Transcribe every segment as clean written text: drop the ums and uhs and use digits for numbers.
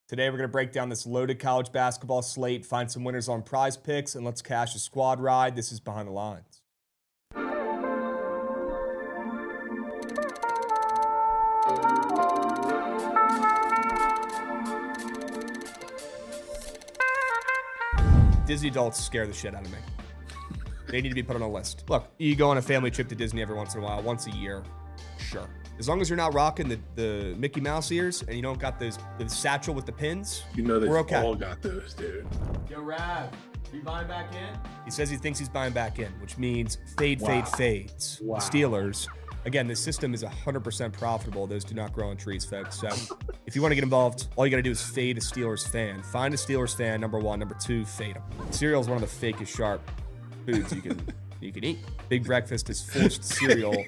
Today we're going to break down this loaded college basketball slate, find some winners on PrizePicks, and let's cash a squad ride. This is Behind the Lines. Disney adults scare the shit out of me. They need to be put on a list. Look, you go on a family trip to Disney every once in a while, once a year, sure. As long as you're not rocking the Mickey Mouse ears and you don't got the satchel with the pins, we're okay. All got those, dude. Yo, Rav, you buying back in? He says he thinks he's buying back in, which means fades. Wow. The Steelers. Again, this system is 100% profitable. Those do not grow on trees, folks. So if you want to get involved, all you got to do is fade a Steelers fan. Find a Steelers fan, number one. Number two, fade them. Cereal is one of the fakest sharp foods you can eat. Big Breakfast has forced cereal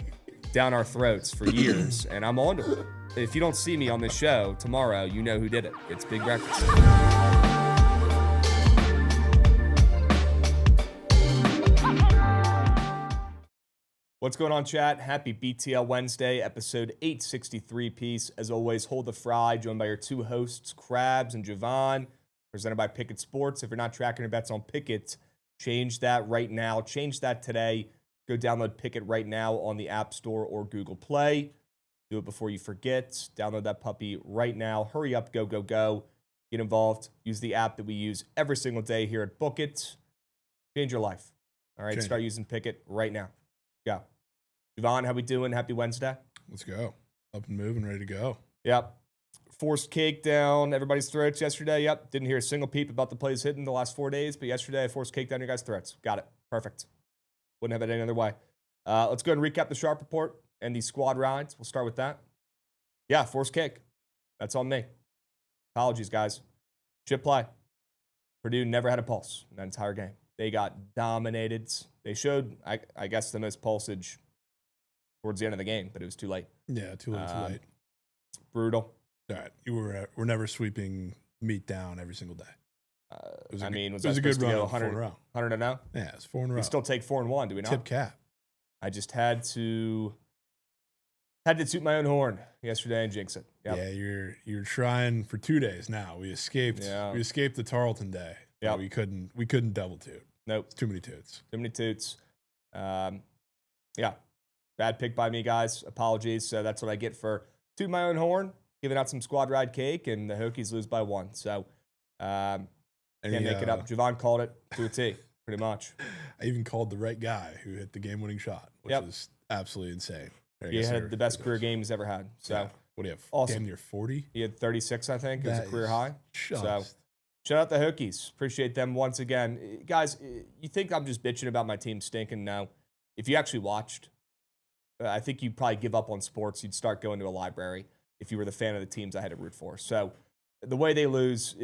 down our throats for years, and I'm on to it. If you don't see me on this show tomorrow, you know who did it. It's Big Breakfast. What's going on, chat? Happy BTL Wednesday, episode 863 piece. As always, hold the fry, joined by your two hosts, Krabs and Jovan, presented by Pikkit Sports. If you're not tracking your bets on Pikkit, change that right now. Change that today. Go download Pikkit right now on the App Store or Google Play. Do it before you forget. Download that puppy right now. Hurry up, go. Get involved. Use the app that we use every single day here at Bookit. Change your life. All right, start using Pikkit right now. Go. Jovan, how we doing? Happy Wednesday. Let's go. Up and moving, ready to go. Yep. Forced cake down everybody's throats yesterday. Yep. Didn't hear a single peep about the plays hitting the last 4 days, but yesterday I forced cake down your guys' throats. Got it. Perfect. Wouldn't have it any other way. Let's go ahead and recap the Sharp Report and the squad rides. We'll start with that. Yeah, forced kick. That's on me. Apologies, guys. Chip play. Purdue never had a pulse in that entire game. They got dominated. They showed, I guess, the most pulsage towards the end of the game, but it was too late. Yeah, too late. Brutal. All right. We're never sweeping meat down every single day. Was that a good supposed to run go of 4 in a row. 100-0? Yeah, it's 4 in a row. We still take 4-1, do we not? Tip cap. I just had to toot my own horn yesterday and jinx it. Yep. Yeah, you're trying for 2 days now. We escaped the Tarleton day. Yeah. We couldn't double toot. Nope. It's too many toots. Too many toots. Yeah. Bad pick by me, guys. Apologies. So that's what I get for tooting my own horn, giving out some squad ride cake, and the Hokies lose by 1. So can't make it up. Jovan called it to a T, pretty much. I even called the right guy who hit the game-winning shot, which is absolutely insane. He had the best career game he's ever had. So what do you have? Awesome. Damn near 40? He had 36, I think. It was a career high. Just. So shout out the Hokies. Appreciate them once again. Guys, you think I'm just bitching about my team stinking? No. If you actually watched, I think you'd probably give up on sports. You'd start going to a library if you were the fan of the teams I had to root for. So the way they lose,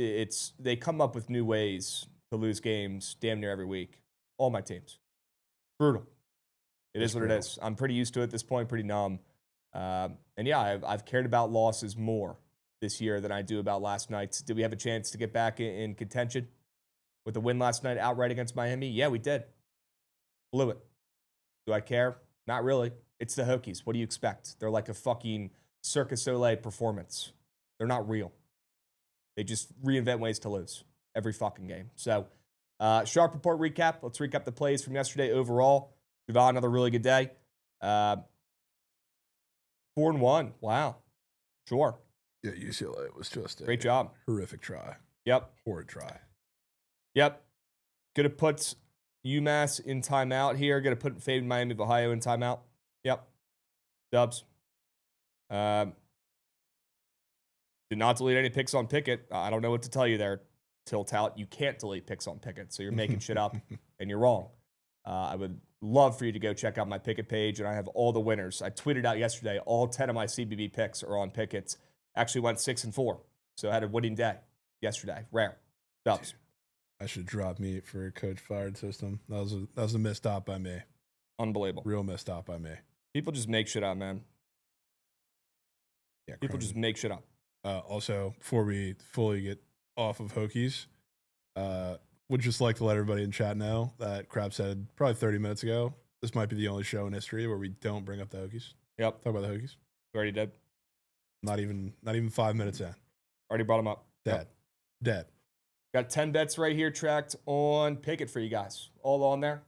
they come up with new ways to lose games damn near every week. All my teams. Brutal. It is what it is. I'm pretty used to it at this point, pretty numb. And yeah, I've cared about losses more this year than I do about last night's. Did we have a chance to get back in contention with the win last night outright against Miami? Yeah, we did. Blew it. Do I care? Not really. It's the Hokies. What do you expect? They're like a fucking Circus Soleil performance. They're not real. They just reinvent ways to lose every fucking game. So, Sharp Report recap. Let's recap the plays from yesterday overall. Jovan, another really good day. 4-1. Wow. Sure. Yeah, UCLA was just great job. Horrific try. Yep. Horrid try. Yep. Gonna put UMass in timeout here. Gonna put faded Miami of Ohio in timeout. Yep. Dubs. Did not delete any picks on Pikkit. I don't know what to tell you there, Tilt Out. You can't delete picks on Pikkit, so you're making shit up, and you're wrong. I would love for you to go check out my Pikkit page, and I have all the winners. I tweeted out yesterday, all 10 of my CBB picks are on Pikkit. Actually went 6-4, so I had a winning day yesterday. Rare. Dubs. I should drop meat for a coach fired system. That was a missed stop by me. Unbelievable. Real missed stop by me. People just make shit up, man. Yeah, people just make shit up. Also, before we fully get off of Hokies, would just like to let everybody in chat know that Krabs said probably 30 minutes ago, this might be the only show in history where we don't bring up the Hokies. Yep. Talk about the Hokies. Already did. Not even 5 minutes in. Already brought them up. Dead. Got 10 bets right here tracked on Pikkit for you guys. All on there.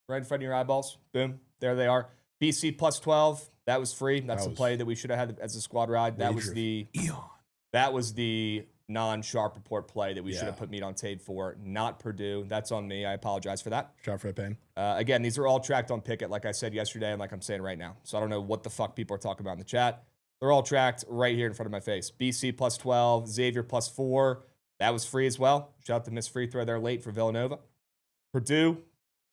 Right in front of your eyeballs. Boom. There they are. BC plus 12. That was free. That's the play that we should have had as a squad ride. That was the non-sharp report play that we should have put meat on tape for. Not Purdue. That's on me. I apologize for that. Shot for pain. Again, these are all tracked on Pikkit, like I said yesterday and like I'm saying right now. So I don't know what the fuck people are talking about in the chat. They're all tracked right here in front of my face. BC plus 12. Xavier plus 4. That was free as well. Shout out to Miss Free Throw there late for Villanova. Purdue,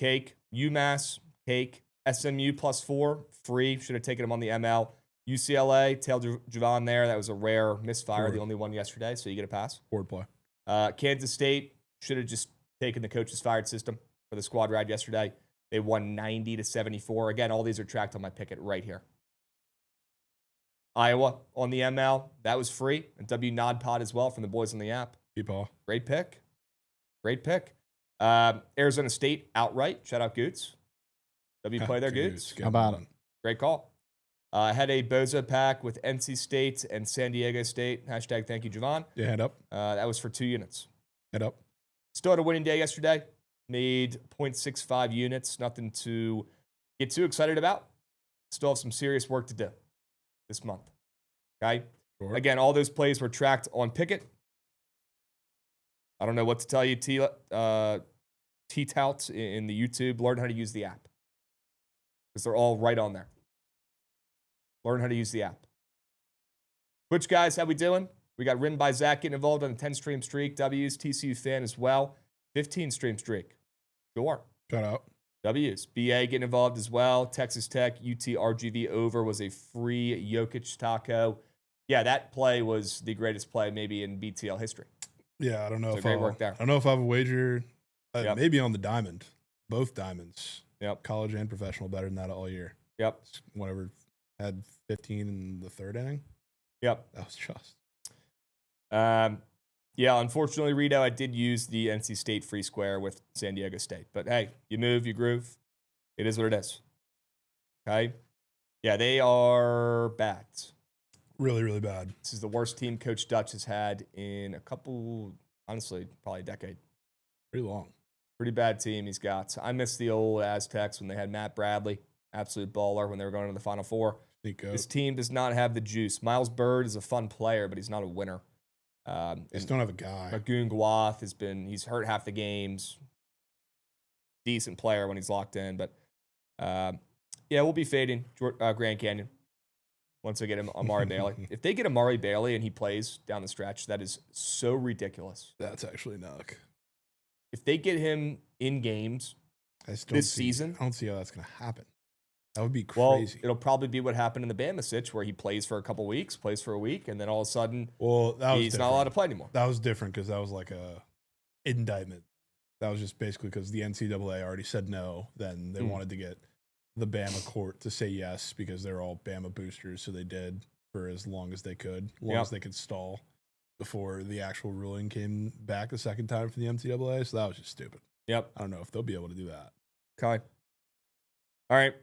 cake. UMass, cake. SMU plus 4, free. Should have taken him on the ML. UCLA, Tail Jovan there. That was a rare misfire, the only one yesterday, so you get a pass. Forward play. Kansas State should have just taken the coach's fired system for the squad ride yesterday. They won 90-74. Again, all these are tracked on my Pikkit right here. Iowa on the ML. That was free. And W Nod Pod as well from the boys on the app. Great pick. Great pick. Arizona State outright. Shout out Goots. W play there, Goots. How about him? Great call. Had a Bozo pack with NC State and San Diego State. Hashtag thank you, Jovan. Yeah, hand up. That was for 2 units. Head up. Still had a winning day yesterday. Made 0.65 units. Nothing to get too excited about. Still have some serious work to do this month. Okay? Sure. Again, all those plays were tracked on Pikkit. I don't know what to tell you, T-Tout in the YouTube. Learn how to use the app. Because they're all right on there. Learn how to use the app. Twitch guys, how we doing? We got Rim by Zach getting involved on the 10-stream streak. W's, TCU fan as well. 15-stream streak. Sure. Shout out. W's. BA getting involved as well. Texas Tech, UT RGV over was a free Jokic taco. Yeah, that play was the greatest play maybe in BTL history. Yeah, I don't know so if great work there. I don't know if I have a wager. Maybe on the diamond. Both diamonds. Yep. College and professional better than that all year. Yep. Whatever. Had 15 in the third inning. Yep. That was just. Yeah, unfortunately, Rito, I did use the NC State free square with San Diego State. But hey, you move, you groove. It is what it is. Okay? Yeah, they are bad. Really, really bad. This is the worst team Coach Dutch has had in a couple, honestly, probably a decade. Pretty long. Pretty bad team he's got. I miss the old Aztecs when they had Matt Bradley. Absolute baller when they were going to the Final Four. This team does not have the juice. Miles Bird is a fun player, but he's not a winner. They just don't have a guy. Magoon Gwath he's hurt half the games. Decent player when he's locked in, but yeah, we'll be fading Grand Canyon once they get him Amari Bailey. If they get Amari Bailey and he plays down the stretch, that is so ridiculous. That's actually nuck. If they get him in games this season, I don't see how that's going to happen. That would be well, crazy. It'll probably be what happened in the Bama sitch, where he plays for a couple weeks, plays for a week, and then all of a sudden, he's not allowed to play anymore. That was different because that was like a indictment. That was just basically because the NCAA already said no. Then they wanted to get the Bama court to say yes because they're all Bama boosters, so they did for as long as they could, as long as they could stall before the actual ruling came back the second time for the NCAA. So that was just stupid. Yep. I don't know if they'll be able to do that. Okay. All right.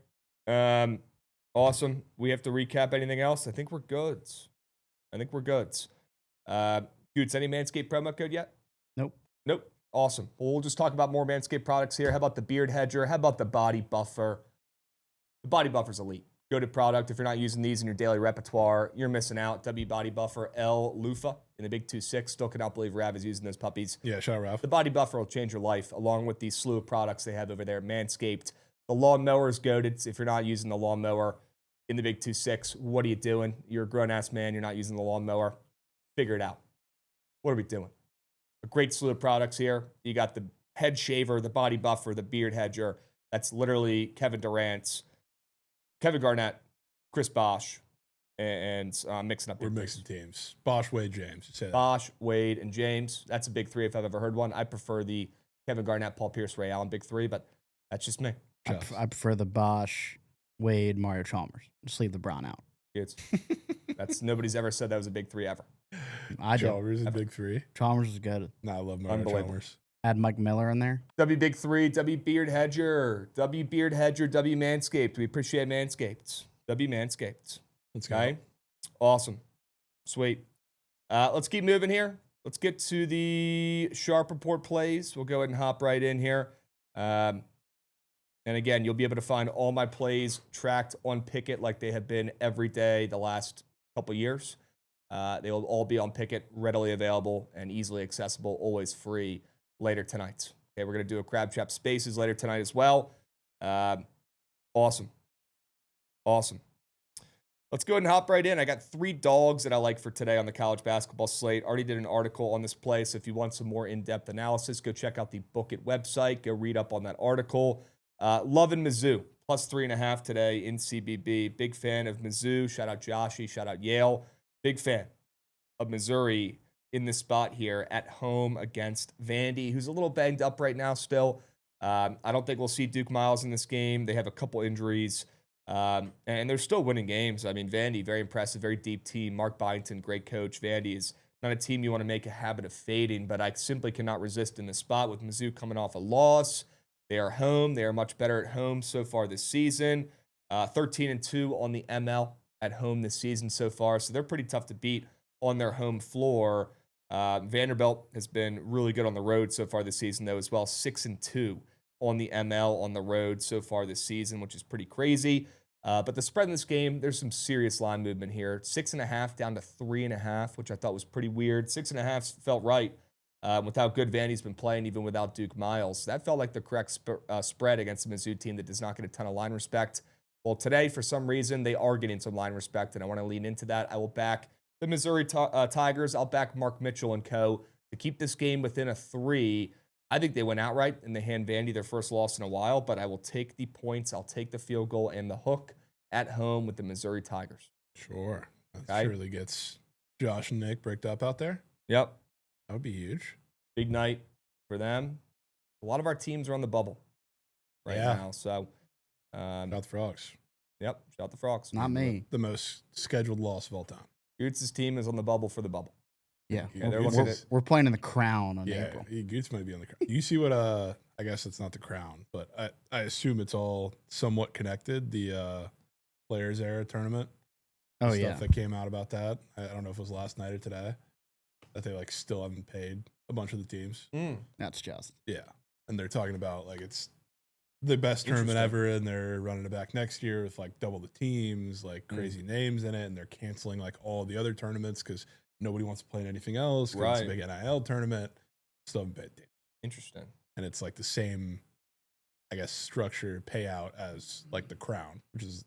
Awesome. We have to recap anything else? I think we're good. Goots, any Manscaped promo code yet? Nope. Awesome. Well, we'll just talk about more Manscaped products here. How about the Beard Hedger? How about the Body Buffer? The Body Buffer's elite. Go-to product. If you're not using these in your daily repertoire, you're missing out. W Body Buffer L Loofah in the Big 2-6. Still cannot believe Rav is using those puppies. Yeah, shout out Rav. The Body Buffer will change your life, along with the slew of products they have over there at Manscaped. The lawnmower is goated. If you're not using the lawnmower in the Big 2-6, what are you doing? You're a grown-ass man. You're not using the lawnmower. Figure it out. What are we doing? A great slew of products here. You got the head shaver, the Body Buffer, the Beard Hedger. That's literally Kevin Durant's, Kevin Garnett, Chris Bosh, and mixing up. We're mixing teams. Bosh, Wade, James. You say that. Bosh, Wade, and James. That's a big three if I've ever heard one. I prefer the Kevin Garnett, Paul Pierce, Ray Allen big three, but that's just me. I prefer the Bosh, Wade, Mario Chalmers. Just leave LeBron out. That's nobody's ever said that was a big three ever. I do. Chalmers is a big three. Chalmers is good. No, I love Mario Chalmers. Add Mike Miller in there. W Big Three, W Beard Hedger, W Beard Hedger, W Manscaped. We appreciate Manscaped. W Manscaped. Let's go. Okay? Awesome. Sweet. Let's keep moving here. let's get to the Sharp Report plays. We'll go ahead and hop right in here. And again, you'll be able to find all my plays tracked on Pikkit like they have been every day the last couple years. They will all be on Pikkit, readily available and easily accessible, always free later tonight. Okay, we're going to do a Crab Trap Spaces later tonight as well. Awesome. Let's go ahead and hop right in. I got 3 dogs that I like for today on the college basketball slate. Already did an article on this play, so if you want some more in-depth analysis, go check out the Bookit website. Go read up on that article. Loving Mizzou, plus 3.5 today in CBB. Big fan of Mizzou. Shout out Joshy. Shout out Yale. Big fan of Missouri in this spot here at home against Vandy, who's a little banged up right now still. I don't think we'll see Duke Miles in this game. They have a couple injuries. And they're still winning games. I mean, Vandy, very impressive, very deep team. Mark Byington, great coach. Vandy is not a team you want to make a habit of fading, but I simply cannot resist in this spot with Mizzou coming off a loss. They are home. They are much better at home so far this season. 13-2 on the ML at home this season so far, so they're pretty tough to beat on their home floor. Vanderbilt has been really good on the road so far this season, though, as well. 6-2 on the ML on the road so far this season, which is pretty crazy. But the spread in this game, there's some serious line movement here. 6.5 down to 3.5, which I thought was pretty weird. 6.5 felt right with how good Vandy's been playing, even without Duke Miles. That felt like the correct spread against a Mizzou team that does not get a ton of line respect. Well, today, for some reason, they are getting some line respect, and I want to lean into that. I will back the Missouri Tigers. I'll back Mark Mitchell and co. to keep this game within a 3. I think they went outright and they hand Vandy their first loss in a while, but I will take the points. I'll take the field goal and the hook at home with the Missouri Tigers. Sure. That surely gets Josh and Nick bricked up out there. Yep. That would be huge. Big night for them. A lot of our teams are on the bubble right now. So, shout out the Frogs. Yep. Shout out the Frogs. Not me. The most scheduled loss of all time. Goots' team is on the bubble for the bubble. Yeah, we're playing in the Crown in April. Goots might be on the Crown. You see what? I guess it's not the Crown, but I assume it's all somewhat connected. The Players Era tournament. Oh Stuff that came out about that. I don't know if it was last night or today. That they still haven't paid a bunch of the teams. That's just and they're talking about it's the best tournament ever, and they're running it back next year with double the teams, crazy names in it, and they're canceling all the other tournaments because nobody wants to play in anything else. Right. It's a big NIL tournament. Still haven't paid teams. Interesting. And it's the same, I guess, structure payout as the Crown, which is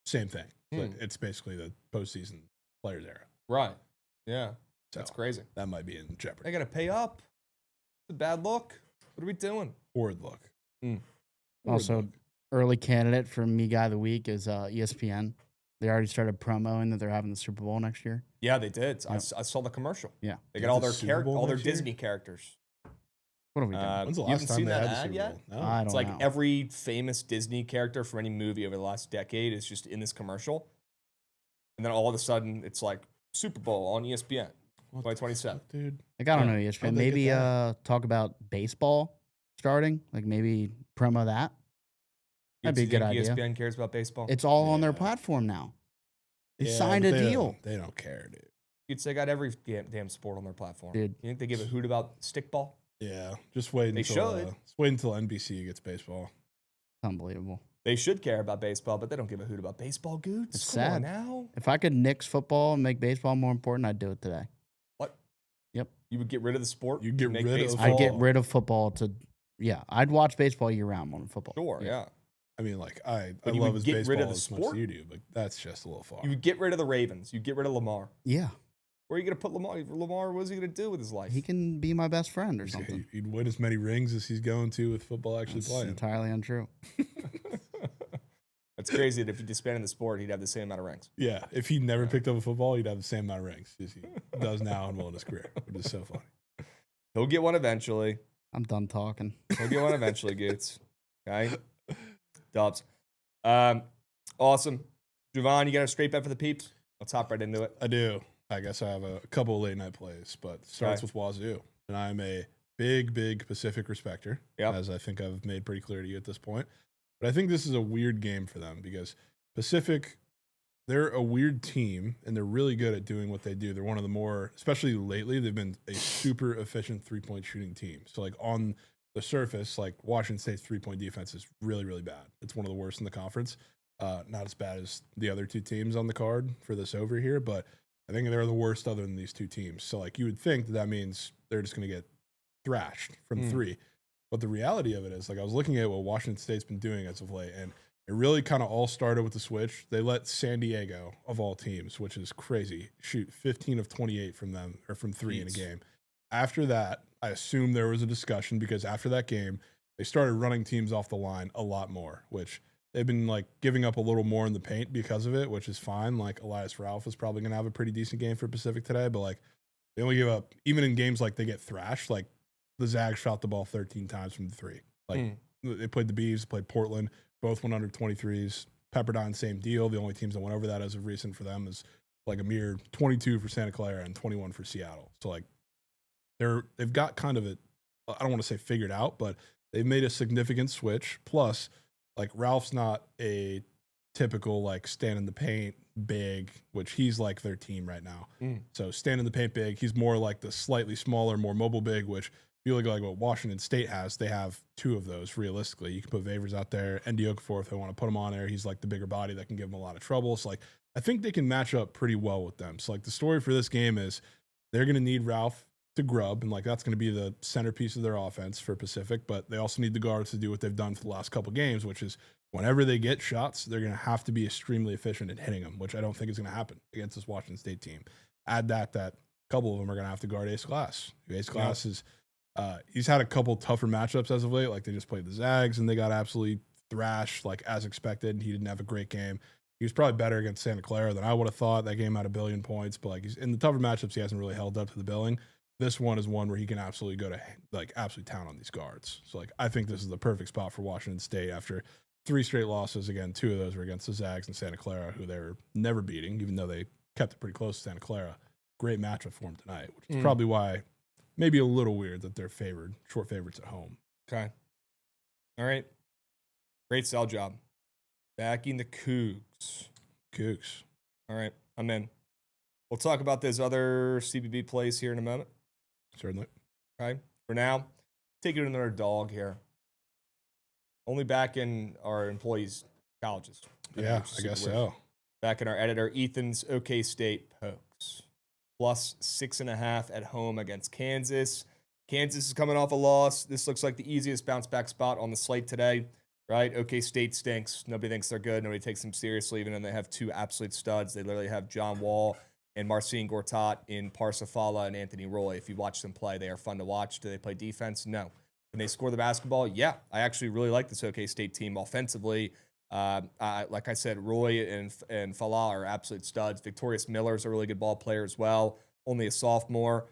same thing. It's basically the postseason Players Era. Right. Yeah. So that's crazy. That might be in jeopardy. They got to pay up. It's a bad look. What are we doing? Horrid look. Also, early candidate for Me Guy of the Week is ESPN. They already started promoting that they're having the Super Bowl next year. Yeah, they did. Yep. I saw the commercial. Yeah, they got all their Disney characters. What have we done? When's the last time they had the Super Bowl? No. I don't know. Every famous Disney character from any movie over the last decade is just in this commercial, and then all of a sudden it's Super Bowl on ESPN, 2027. Dude, I don't know ESPN. Maybe talk about baseball starting. Maybe promo that. That'd be a good idea. ESPN cares about baseball. It's all on their platform now. They signed a deal. They don't care, dude. They got every damn sport on their platform. Dude. You think they give a hoot about stickball? Yeah, just wait until NBC gets baseball. Unbelievable. They should care about baseball, but they don't give a hoot about baseball, Goots. It's sad. Now. If I could nix football and make baseball more important, I'd do it today. What? Yep. You would get rid of the sport? You'd get rid of baseball? I'd get rid of football I'd watch baseball year round more than football. Sure, yeah. I mean, I love his baseball as much as you do, but that's just a little far. You would get rid of the Ravens. You'd get rid of Lamar. Yeah. Where are you going to put Lamar? Lamar, what is he going to do with his life? He can be my best friend or something. He'd win as many rings as he's going to with football actually playing. Entirely untrue. It's crazy that if he disbanded the sport, he'd have the same amount of rings. Yeah. If he never picked up a football, he'd have the same amount of rings as he does now and will in his career, which is so funny. He'll get one eventually. I'm done talking. He'll get one eventually, Goots. Okay? Dubs. Awesome. Jovan, you got a straight bet for the peeps? Let's hop right into it. I do. I guess I have a couple of late night plays, but it starts with Wazoo. And I'm a big Pacific respecter, as I think I've made pretty clear to you at this point. But I think this is a weird game for them because Pacific they're a weird team, and they're really good at doing what they do. They're one of the more, especially lately, they've been a super efficient 3-point shooting team. So, like, on the surface, like, Washington State's 3-point defense is really, really bad. It's one of the worst in the conference. Not as bad as the other two teams on the card for this over here, but I think they're the worst other than these two teams. So, like, you would think that means they're just going to get thrashed from three. But the reality of it is, like, I was looking at what Washington State's been doing as of late, and it really kind of all started with the switch. They let San Diego, of all teams, which is crazy, shoot 15 of 28 from them, or from three in a game. After that, I assume there was a discussion, because after that game, they started running teams off the line a lot more, which they've been, like, giving up a little more in the paint because of it, which is fine. Like, Elias Ralph is probably going to have a pretty decent game for Pacific today, but, like, they only give up, even in games like they get thrashed, like, the Zags shot the ball 13 times from the three. Like, they played the Beavs, played Portland, both went under 23s. Pepperdine, same deal. The only teams that went over that as of recent for them is like a mere 22 for Santa Clara and 21 for Seattle. So, like, they've got kind of I don't want to say figured out, but they've made a significant switch. Plus, like, Ralph's not a typical, like, stand in the paint big, which he's like their team right now. So stand in the paint big, he's more like the slightly smaller, more mobile big, which if you look like what Washington State has, they have two of those realistically. You can put Favors out there, and Okafor if they want to put him on there. He's like the bigger body that can give them a lot of trouble. So, like, I think they can match up pretty well with them. So, like, the story for this game is they're going to need Ralph to grub, and, like, that's going to be the centerpiece of their offense for Pacific, but they also need the guards to do what they've done for the last couple games, which is whenever they get shots, they're going to have to be extremely efficient at hitting them, which I don't think is going to happen against this Washington State team. Add that a couple of them are going to have to guard Ace Glass. Ace Glass is he's had a couple tougher matchups as of late. Like, they just played the Zags and they got absolutely thrashed, like, as expected. He didn't have a great game. He was probably better against Santa Clara than I would have thought. That game had 1 billion points, but, like, he's in the tougher matchups, he hasn't really held up to the billing. This one is one where he can absolutely go to, like, absolute town on these guards. So, like, I think this is the perfect spot for Washington State after 3 straight losses. Again, 2 of those were against the Zags and Santa Clara, who they were never beating, even though they kept it pretty close to Santa Clara. Great matchup for him tonight, which is probably why maybe a little weird that they're short favorites at home. Okay. All right. Great sell job. Backing the Cougs. All right. I'm in. We'll talk about those other CBB plays here in a moment. Certainly. Okay. For now, take it another dog here. Only back in our employees' colleges. Yeah, I guess so. Back in our editor Ethan's OK State Pokes. Plus 6.5 at home against Kansas. Kansas is coming off a loss. This looks like the easiest bounce back spot on the slate today, right? OK State stinks. Nobody thinks they're good. Nobody takes them seriously, even though they have 2 absolute studs. They literally have John Wall and Marcin Gortat in Parsifala and Anthony Roy. If you watch them play, they are fun to watch. Do they play defense? No. Can they score the basketball? Yeah. I actually really like this OK State team offensively. Like I said, Roy and Falah are absolute studs. Victorious Miller's a really good ball player as well. Only a sophomore.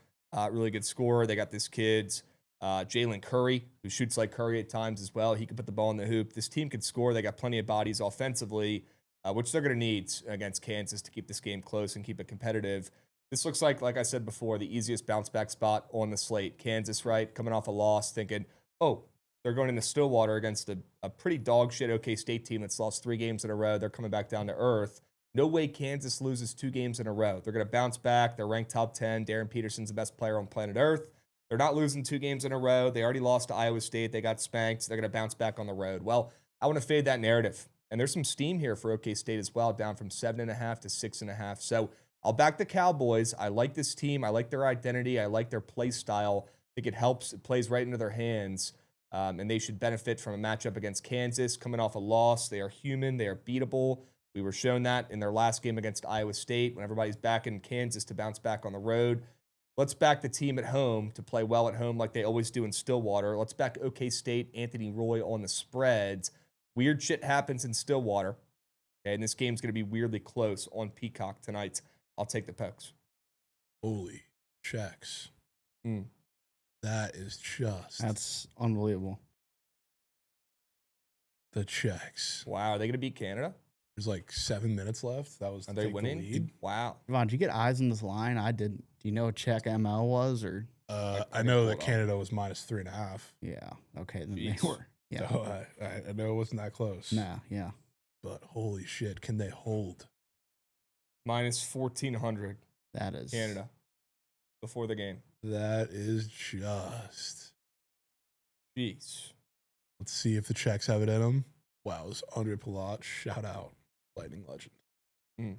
Really good scorer. They got this kid's Jalen Curry, who shoots like Curry at times as well. He can put the ball in the hoop. This team can score. They got plenty of bodies offensively, which they're going to need against Kansas to keep this game close and keep it competitive. This looks like I said before, the easiest bounce back spot on the slate. Kansas, right, coming off a loss, thinking, oh, they're going into Stillwater against a pretty dog shit OK State team that's lost 3 games in a row. They're coming back down to earth. No way Kansas loses 2 games in a row. They're going to bounce back. They're ranked top 10. Darren Peterson's the best player on planet Earth. They're not losing 2 games in a row. They already lost to Iowa State. They got spanked. They're going to bounce back on the road. Well, I want to fade that narrative. And there's some steam here for OK State as well, down from 7.5 to 6.5. So I'll back the Cowboys. I like this team. I like their identity. I like their play style. I think it helps. It plays right into their hands. And they should benefit from a matchup against Kansas. Coming off a loss, they are human. They are beatable. We were shown that in their last game against Iowa State when everybody's back in Kansas to bounce back on the road. Let's back the team at home to play well at home like they always do in Stillwater. Let's back OK State, Anthony Roy on the spreads. Weird shit happens in Stillwater. Okay, and this game's going to be weirdly close on Peacock tonight. I'll take the Pokes. Holy checks. That is just... That's unbelievable. The checks. Wow, are they going to beat Canada? There's like 7 minutes left. That was Are they winning? Wow. Ron, did you get eyes on this line? I didn't. Do you know what check ML was? Or I know that Canada was minus 3.5. Yeah. Okay. Then Jeez. they were. Yeah. So I know it wasn't that close. Nah. Yeah. But holy shit, can they hold? Minus 1,400 That is Canada before the game. That is just. Jeez. Let's see if the Czechs have it in them. Wow, it was Andre Palat. Shout out, Lightning legend.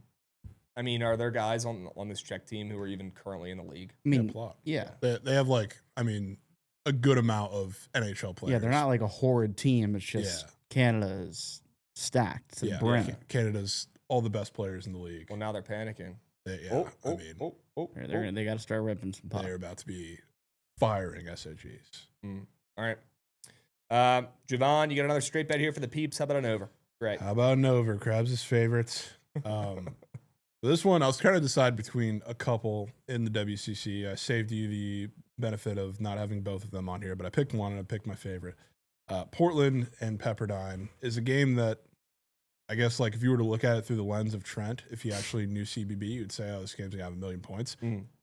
I mean, are there guys on this Czech team who are even currently in the league? I mean, Palat. yeah. They have a good amount of NHL players. Yeah, they're not like a horrid team. It's just Canada is stacked to the brim. Canada's all the best players in the league. Well, now they're panicking. They They got to start ripping some puck. They're about to be firing SOGs. All right. Jovan, you got another straight bet here for the peeps. How about an over? Great. How about an over? Krabs' favorites. This one, I was trying to decide between a couple in the WCC. I saved you the benefit of not having both of them on here, but I picked one and I picked my favorite. Portland and Pepperdine is a game that I guess, like, if you were to look at it through the lens of Trent, if you actually knew CBB, you'd say, oh, this game's going to have 1 million points.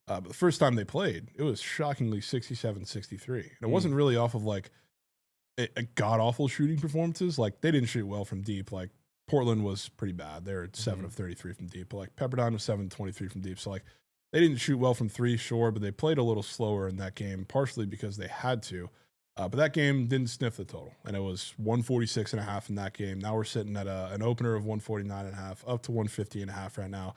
But the first time they played, it was shockingly 67-63. And it wasn't really off of, like, a god-awful shooting performances. Like, they didn't shoot well from deep. Like, Portland was pretty bad. They were at 7 of 33 from deep. But, like, Pepperdine was 7 of 23 from deep. So, like, they didn't shoot well from three, sure, but they played a little slower in that game, partially because they had to. But that game didn't sniff the total, and it was 146.5 in that game. Now we're sitting at an opener of 149.5, up to 150.5 right now.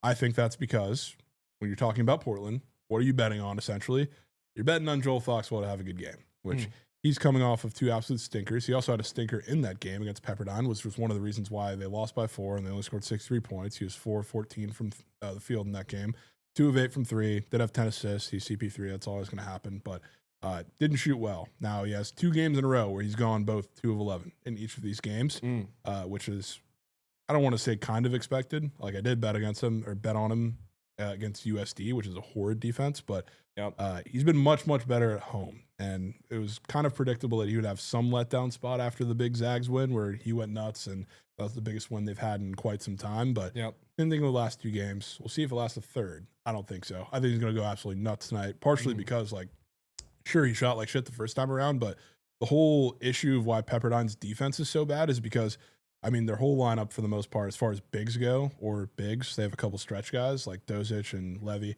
I think that's because when you're talking about Portland, what are you betting on, essentially? You're betting on Joel Foxwell to have a good game, which he's coming off of 2 absolute stinkers. He also had a stinker in that game against Pepperdine, which was one of the reasons why they lost by 4, and they only scored 63 points. He was 4-14 from the field in that game, 2 of 8 from 3, did have 10 assists. He's CP3, that's always going to happen, but didn't shoot well. Now he has 2 games in a row where he's gone both 2 of 11 in each of these games, which is, I don't want to say kind of expected. Like, I did bet against him or bet on him against USD, which is a horrid defense, but he's been much, much better at home. And it was kind of predictable that he would have some letdown spot after the big Zags win where he went nuts, and that was the biggest win they've had in quite some time. But didn't think of the last 2 games. We'll see if it lasts a third. I don't think so. I think he's going to go absolutely nuts tonight, partially because, like, sure, he shot like shit the first time around, but the whole issue of why Pepperdine's defense is so bad is because, I mean, their whole lineup for the most part, as far as bigs go, or bigs, they have a couple stretch guys like Dozic and Levy.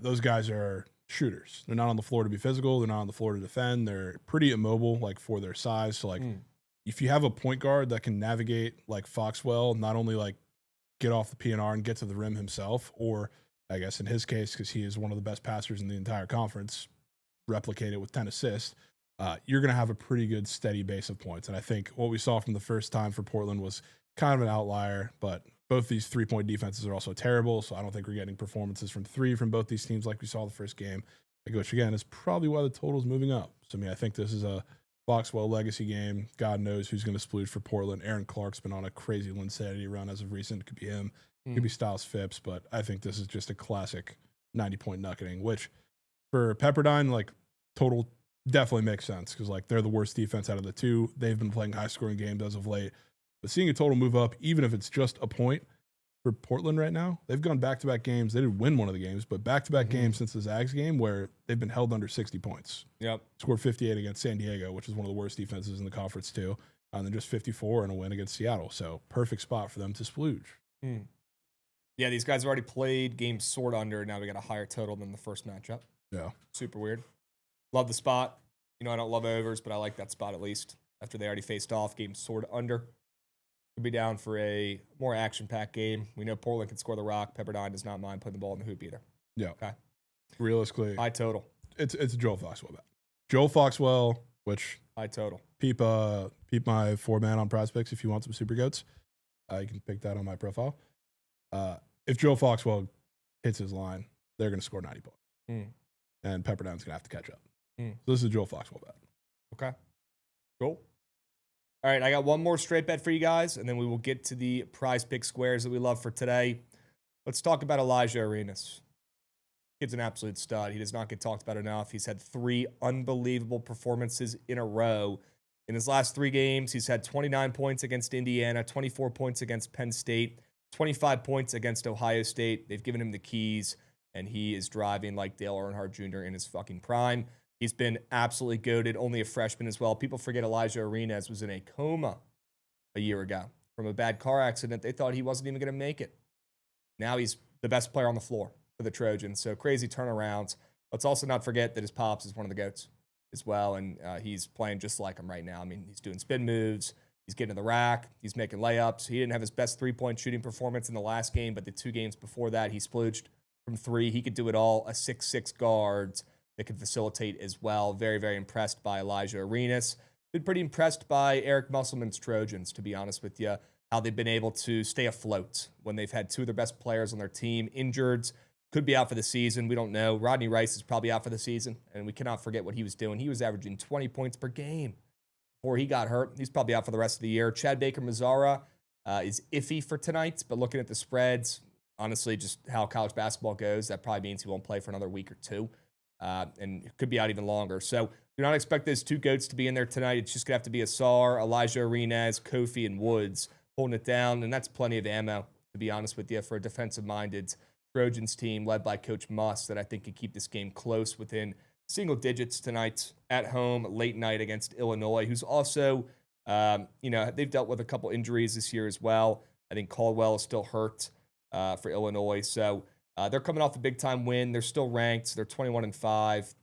Those guys are shooters. They're not on the floor to be physical. They're not on the floor to defend. They're pretty immobile, like, for their size. So, like, if you have a point guard that can navigate, like, Foxwell, not only, like, get off the PNR and get to the rim himself, or, I guess in his case, because he is one of the best passers in the entire conference, replicate it with 10 assists, you're going to have a pretty good steady base of points. And I think what we saw from the first time for Portland was kind of an outlier, but both these 3-point defenses are also terrible, so I don't think we're getting performances from 3 from both these teams like we saw the first game, which again is probably why the total is moving up. So, I mean, I think this is a Foxwell legacy game. God knows who's going to splooge for Portland. Aaron Clark's been on a crazy Linsanity run as of recent. It could be him. It could be Styles Phipps, but I think this is just a classic 90-point nuggeting, which for Pepperdine, like, total definitely makes sense because, like, they're the worst defense out of the 2. They've been playing high-scoring games as of late. But seeing a total move up, even if it's just a point for Portland right now, they've gone back-to-back games. They didn't win one of the games, but back-to-back games since the Zags game where they've been held under 60 points. Scored 58 against San Diego, which is one of the worst defenses in the conference too, and then just 54 in a win against Seattle. So perfect spot for them to splooge. Yeah, these guys have already played games sort under. Now we got a higher total than the first matchup. Yeah. Super weird. Love the spot. You know, I don't love overs, but I like that spot at least. After they already faced off, game sort of under. Could be down for a more action-packed game. We know Portland can score the rock. Pepperdine does not mind putting the ball in the hoop either. Yeah. Okay. Realistically, high total. It's a Joel Foxwell bet. Joel Foxwell, which high total. Peep my 4-man on PrizePicks if you want some super goats. You can pick that on my profile. If Joel Foxwell hits his line, they're going to score 90 points. And Pepperdine's going to have to catch up. So this is a Joel Foxwell bet. Okay. Cool. All right, I got one more straight bet for you guys, and then we will get to the PrizePicks squares that we love for today. Let's talk about Elijah Arenas. Kid's an absolute stud. He does not get talked about enough. He's had 3 unbelievable performances in a row. In his last 3 games, he's had 29 points against Indiana, 24 points against Penn State, 25 points against Ohio State. They've given him the keys, and he is driving like Dale Earnhardt Jr. in his fucking prime. He's been absolutely goated, only a freshman as well. People forget Elijah Arenas was in a coma a year ago from a bad car accident. They thought he wasn't even going to make it. Now he's the best player on the floor for the Trojans. So crazy turnarounds. Let's also not forget that his pops is one of the GOATs as well, and he's playing just like him right now. I mean, he's doing spin moves. He's getting to the rack. He's making layups. He didn't have his best three-point shooting performance in the last game, but the 2 games before that, he splooged from 3. He could do it all. A 6'6" guard that could facilitate as well. Very, very impressed by Elijah Arenas. Been pretty impressed by Eric Musselman's Trojans, to be honest with you, how they've been able to stay afloat when they've had 2 of their best players on their team injured. Could be out for the season. We don't know. Rodney Rice is probably out for the season, and we cannot forget what he was doing. He was averaging 20 points per game before he got hurt. He's probably out for the rest of the year. Chad Baker-Mazara is iffy for tonight, but looking at the spreads, honestly, just how college basketball goes, that probably means he won't play for another week or 2, and could be out even longer. So do not expect those 2 GOATs to be in there tonight. It's just going to have to be Asar, Elijah Arenas, Kofi, and Woods holding it down, and that's plenty of ammo, to be honest with you, for a defensive-minded Trojans team led by Coach Muss that I think could keep this game close within single digits tonight at home, late night against Illinois, who's also, they've dealt with a couple injuries this year as well. I think Caldwell is still hurt for Illinois. So they're coming off a big-time win. They're still ranked. They're 21-5.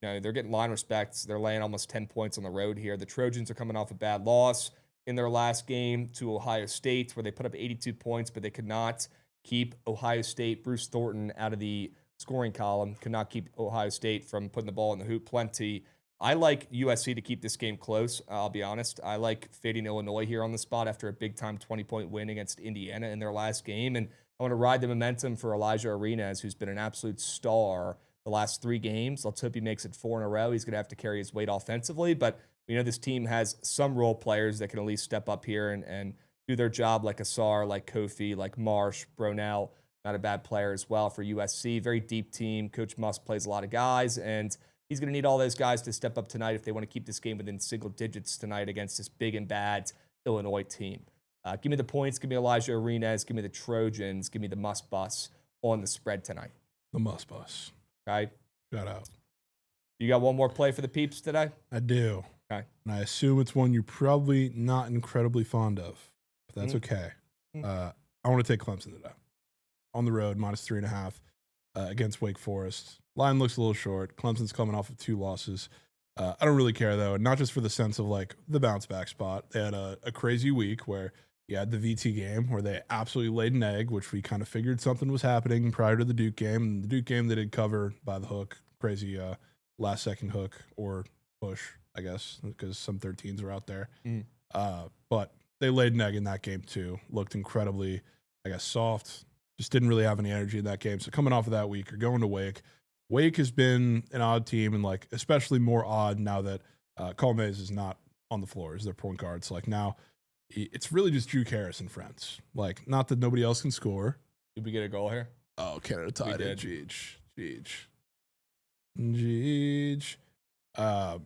They're getting line respects. They're laying almost 10 points on the road here. The Trojans are coming off a bad loss in their last game to Ohio State, where they put up 82 points, but they could not keep Ohio State, Bruce Thornton, out of the scoring column. Could not keep Ohio State from putting the ball in the hoop plenty. I like USC to keep this game close, I'll be honest. I like fading Illinois here on the spot after a big-time 20-point win against Indiana in their last game. And I want to ride the momentum for Elijah Arenas, who's been an absolute star the last 3 games. Let's hope he makes it 4 in a row. He's going to have to carry his weight offensively, but we know this team has some role players that can at least step up here and do their job, like Asar, like Kofi, like Marsh, Bronell, not a bad player as well for USC. Very deep team. Coach Muss plays a lot of guys, and he's going to need all those guys to step up tonight if they want to keep this game within single digits tonight against this big and bad Illinois team. Give me the points. Give me Elijah Arenas. Give me the Trojans. Give me the Muss Bus on the spread tonight. The Muss Bus. Okay. Shout out. You got one more play for the peeps today? I do. Okay. And I assume it's one you're probably not incredibly fond of. But that's okay. I want to take Clemson today. On the road, -3.5 against Wake Forest. Line looks a little short. Clemson's coming off of 2 losses. I don't really care, though, not just for the sense of, like, the bounce-back spot. They had a crazy week where you had the VT game where they absolutely laid an egg, which we kind of figured something was happening prior to the Duke game. And the Duke game, they did cover by the hook. Crazy last-second hook or push, I guess, because some 13s were out there. But they laid an egg in that game, too. Looked incredibly, I guess, soft. Just didn't really have any energy in that game. So coming off of that week, you're going to Wake. Wake has been an odd team, and like especially more odd now that Cole Mays is not on the floor as their point guard. So like now, it's really just Drew Karras and friends. Like, not that nobody else can score. Did we get a goal here? Oh, Canada tied it. Jeej. But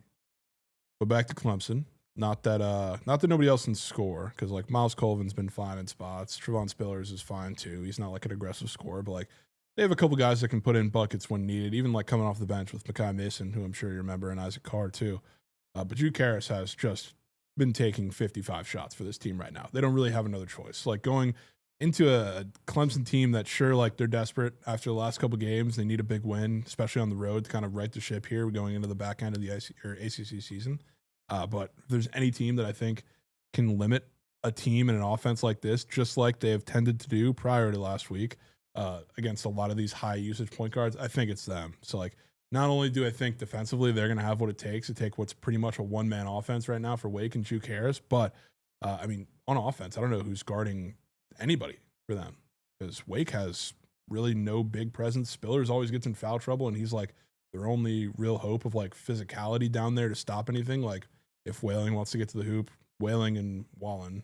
back to Clemson. Not that nobody else can score, because like Miles Colvin's been fine in spots. Trevon Spillers is fine too. He's not like an aggressive scorer, but like they have a couple guys that can put in buckets when needed, even like coming off the bench with Makai Mason, who I'm sure you remember, and Isaac Carr too. But Drew Karras has just been taking 55 shots for this team right now. They don't really have another choice. Like going into a Clemson team that sure, like they're desperate after the last couple games. They need a big win, especially on the road to kind of right the ship here. We're going into the back end of the ACC season. But if there's any team that I think can limit a team in an offense like this, just like they have tended to do prior to last week against a lot of these high usage point guards, I think it's them. So like, not only do I think defensively they're going to have what it takes to take what's pretty much a one-man offense right now for Wake and Drew Karras, but I mean, on offense, I don't know who's guarding anybody for them, because Wake has really no big presence. Spillers always gets in foul trouble, and he's like their only real hope of like physicality down there to stop anything. Like if Whaling wants to get to the hoop, Whaling and Wallen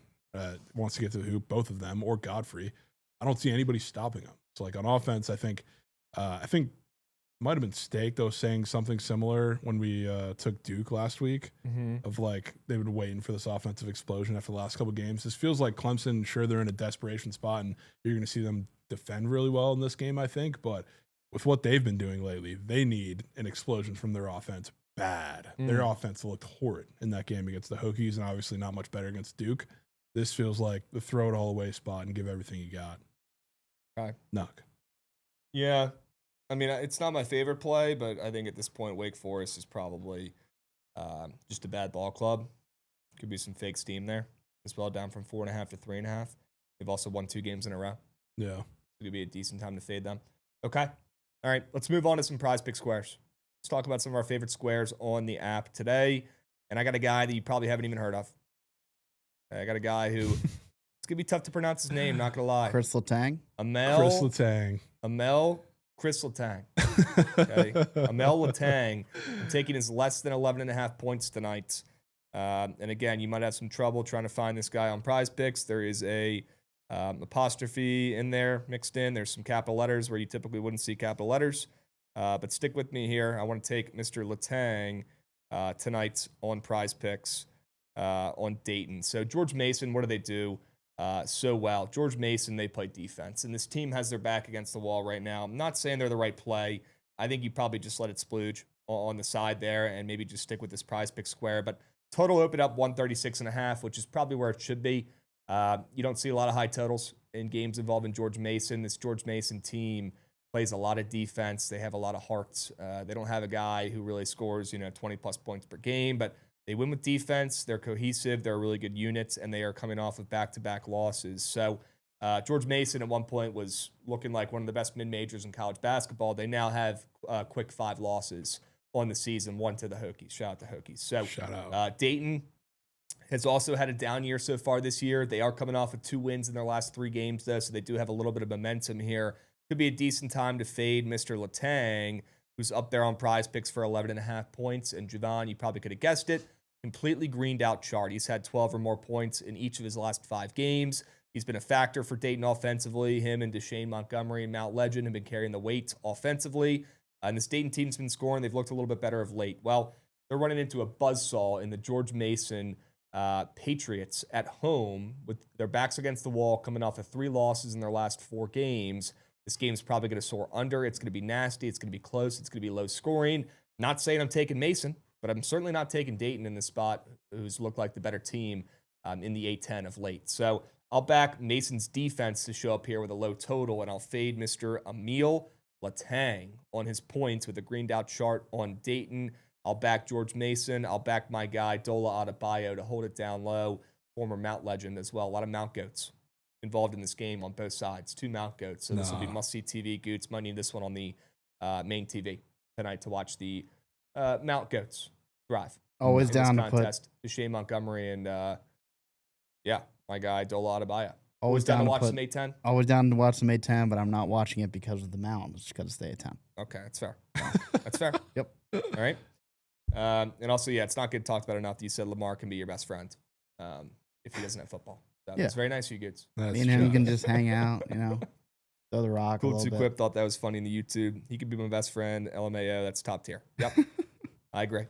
wants to get to the hoop, both of them, or Godfrey, I don't see anybody stopping them. So like on offense, I think might have been Steak though saying something similar when we took Duke last week of like they've been waiting for this offensive explosion after the last couple games. This feels like Clemson, sure, they're in a desperation spot, and you're going to see them defend really well in this game, I think, but with what they've been doing lately, they need an explosion from their offense bad. Their offense looked horrid in that game against the Hokies, and obviously not much better against Duke. This feels like the throw it all away spot and give everything you got. Okay. Knock. Yeah. I mean, it's not my favorite play, but I think at this point, Wake Forest is probably just a bad ball club. Could be some fake steam there as well, down from 4.5 to 3.5. They've also won 2 games in a row. Yeah. It could be a decent time to fade them. Okay. All right. Let's move on to some PrizePicks squares. Let's talk about some of our favorite squares on the app today. And I got a guy that you probably haven't even heard of. I got a guy who it's gonna be tough to pronounce his name. Not gonna lie. Chris Letang. Chris Letang. Amel Chris Letang. Okay. Amel Letang. I'm taking his less than 11.5 points tonight. And again, you might have some trouble trying to find this guy on PrizePicks. There is a apostrophe in there mixed in. There's some capital letters where you typically wouldn't see capital letters. But stick with me here. I want to take Mr. Letang tonight on PrizePicks on Dayton. So George Mason, what do they do so well? George Mason, they play defense. And this team has their back against the wall right now. I'm not saying they're the right play. I think you probably just let it splooge on the side there and maybe just stick with this PrizePicks square. But total opened up 136.5, which is probably where it should be. You don't see a lot of high totals in games involving George Mason. This George Mason team plays a lot of defense. They have a lot of hearts. They don't have a guy who really scores, 20-plus points per game, but they win with defense. They're cohesive. They're really good units, and they are coming off of back-to-back losses. So George Mason at one point was looking like one of the best mid-majors in college basketball. They now have quick 5 losses on the season, 1 to the Hokies. Shout out to Hokies. So shout out. Dayton has also had a down year so far this year. They are coming off of 2 wins in their last 3 games, though, so they do have a little bit of momentum here. Could be a decent time to fade Mr. Letang, who's up there on PrizePicks for 11.5 points. And Jovan, you probably could have guessed it, completely greened out chart. He's had 12 or more points in each of his last 5 games. He's been a factor for Dayton offensively. Him and Deshane Montgomery and Mount Legend have been carrying the weight offensively. And this Dayton team's been scoring. They've looked a little bit better of late. Well, they're running into a buzzsaw in the George Mason Patriots at home with their backs against the wall, coming off of 3 losses in their last 4 games. This game's probably going to soar under. It's going to be nasty. It's going to be close. It's going to be low scoring. Not saying I'm taking Mason, but I'm certainly not taking Dayton in this spot, who's looked like the better team in the A-10 of late. So I'll back Mason's defense to show up here with a low total, and I'll fade Mr. Amel Letang on his points with a greened out chart on Dayton. I'll back George Mason. I'll back my guy Dola Adebayo to hold it down low, former Mount legend as well. A lot of Mount goats involved in this game on both sides. 2 Mount goats. So this will be must-see TV. Goots might need this one on the main TV tonight to watch the Mount goats thrive. Always down to put Deshane Montgomery and my guy Dola Adebayo. Always down to watch put, some A-10. Always down to watch some A-10, but I'm not watching it because of the Mount. It's because it's the A-10. Okay, that's fair. That's fair. Yep. All right. And also, it's not good talked about enough that you said Lamar can be your best friend if he doesn't have football. So It's very nice of you, Goods. Me and him can just hang out, throw the rock a Cool little bit. Quip thought that was funny in the YouTube. He could be my best friend. LMAO, that's top tier. Yep. I agree.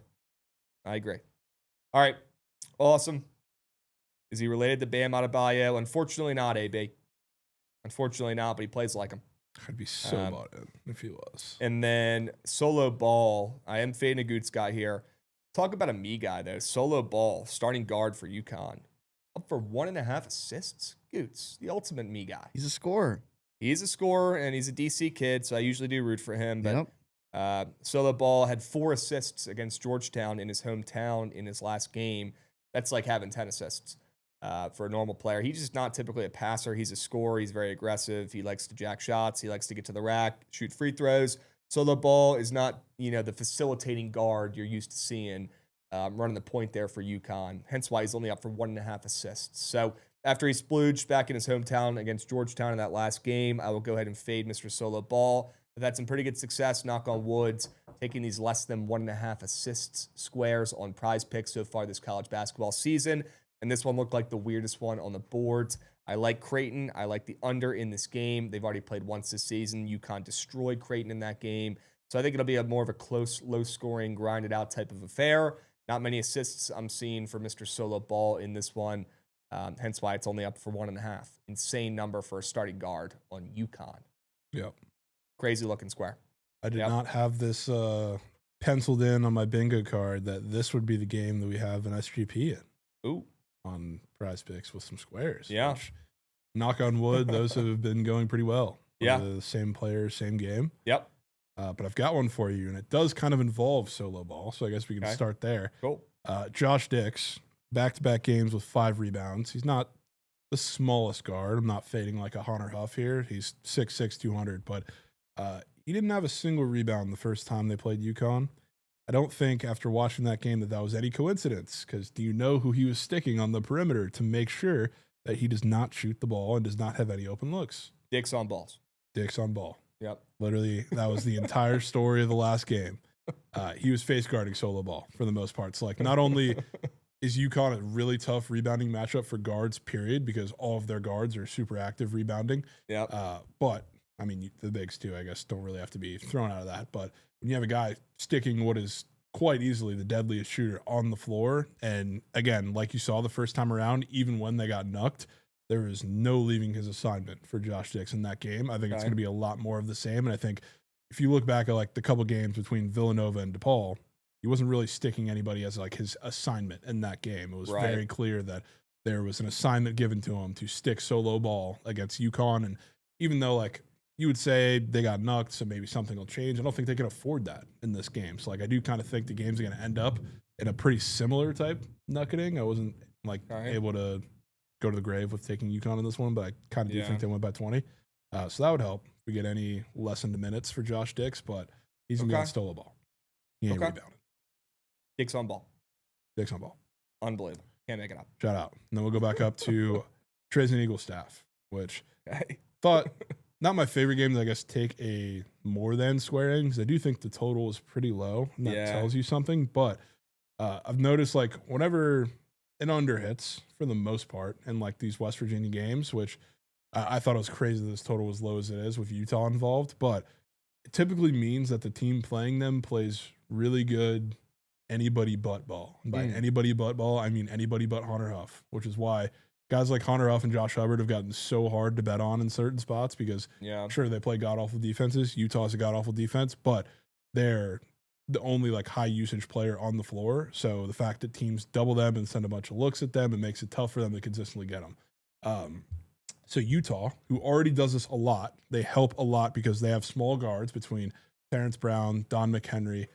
All right. Awesome. Is he related to Bam Adebayo? Unfortunately not, AB. Unfortunately not, but he plays like him. I'd be so bought in if he was. And then Solo Ball. I am fading a Goots guy here. Talk about a me guy, though. Solo Ball, starting guard for UConn. Up for 1.5 assists. Goots, the ultimate me guy. He's a scorer. He's a scorer, and he's a DC kid, so I usually do root for him. But Yep. Solo Ball had 4 assists against Georgetown in his hometown in his last game. That's like having 10 assists. For a normal player. He's just not typically a passer. He's a scorer. He's very aggressive. He likes to jack shots. He likes to get to the rack, shoot free throws. Solo Ball is not, the facilitating guard you're used to seeing running the point there for UConn. Hence why he's only up for 1.5 assists. So after he splooged back in his hometown against Georgetown in that last game, I will go ahead and fade Mr. Solo Ball. I've had some pretty good success, knock on wood, taking these less than 1.5 assists squares on PrizePicks so far this college basketball season. And this one looked like the weirdest one on the board. I like Creighton. I like the under in this game. They've already played once this season. UConn destroyed Creighton in that game. So I think it'll be more of a close, low-scoring, grinded-out type of affair. Not many assists I'm seeing for Mr. Solo Ball in this one. Hence why it's only up for 1.5. Insane number for a starting guard on UConn. Yep. Crazy-looking square. I did not have this penciled in on my bingo card that this would be the game that we have an SGP in. Ooh. On PrizePicks with some squares. Yeah. Which, knock on wood, those have been going pretty well. Yeah. The same player, same game. Yep. But I've got one for you, and it does kind of involve solo ball, so I guess we can start there. Cool. Josh Dix, back-to-back games with 5 rebounds. He's not the smallest guard. I'm not fading like a Hunter Huff here. He's 6'6", 200, but he didn't have a single rebound the first time they played UConn. I don't think after watching that game that was any coincidence, because do you know who he was sticking on the perimeter to make sure that he does not shoot the ball and does not have any open looks? Dix on balls. Dix on ball. Yep. Literally, that was the entire story of the last game. He was face guarding solo ball for the most part. So, like, not only is UConn a really tough rebounding matchup for guards, period, because all of their guards are super active rebounding. Yep. But, I mean, the bigs, too, I guess, don't really have to be thrown out of that. But when you have a guy sticking what is quite easily the deadliest shooter on the floor, and again, like you saw the first time around, even when they got knucked, there was no leaving his assignment for Josh Dix in that game. I think it's going to be a lot more of the same. And I think if you look back at like the couple games between Villanova and DePaul, he wasn't really sticking anybody as like his assignment in that game. It was very clear that there was an assignment given to him to stick solo ball against UConn. And even though like you would say they got knucked, so maybe something will change, I don't think they can afford that in this game. So like I do kind of think the game's going to end up in a pretty similar type knucketing. I wasn't like able to go to the grave with taking UConn in this one, but I kind of do think they went by 20. So that would help if we get any lessened minutes for Josh Dix, but he's going to be on solo ball. He ain't rebounded. Dix on ball. Dix on ball. Unbelievable. Can't make it up. Shout out. And then we'll go back up to Trazen Eaglestaff, which thought not my favorite game to, I guess, take a more than square in, because I do think the total was pretty low, and that tells you something. But I've noticed, like, whenever an under hits, for the most part, in, like, these West Virginia games, which I thought it was crazy that this total was low as it is with Utah involved, but it typically means that the team playing them plays really good anybody but ball. And by anybody but ball, I mean anybody but Hunter Huff, which is why guys like Hunter Huff and Josh Hubbard have gotten so hard to bet on in certain spots, because sure, they play god-awful defenses. Utah's a god-awful defense, but they're the only like high usage player on the floor. So the fact that teams double them and send a bunch of looks at them, it makes it tough for them to consistently get them. So Utah, who already does this a lot, they help a lot because they have small guards between Terrence Brown, Don McHenry.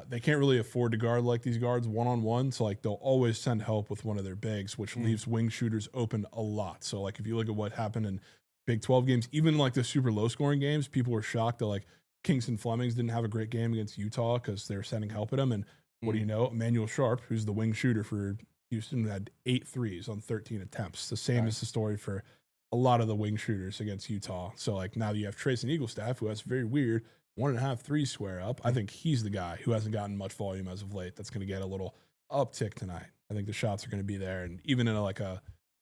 They can't really afford to guard like these guards one-on-one, so like they'll always send help with one of their bigs, which leaves wing shooters open a lot. So like if you look at what happened in Big 12 games, even like the super low-scoring games, people were shocked that like Kingston Flemings didn't have a great game against Utah because they were sending help at him. And what do you know? Emmanuel Sharp, who's the wing shooter for Houston, had 8 threes on 13 attempts. The same is the story for a lot of the wing shooters against Utah. So like now you have Trace and Eaglestaff, who has very weird 1.5 3 square up. I think he's the guy who hasn't gotten much volume as of late that's going to get a little uptick tonight. I think the shots are going to be there. And even in like a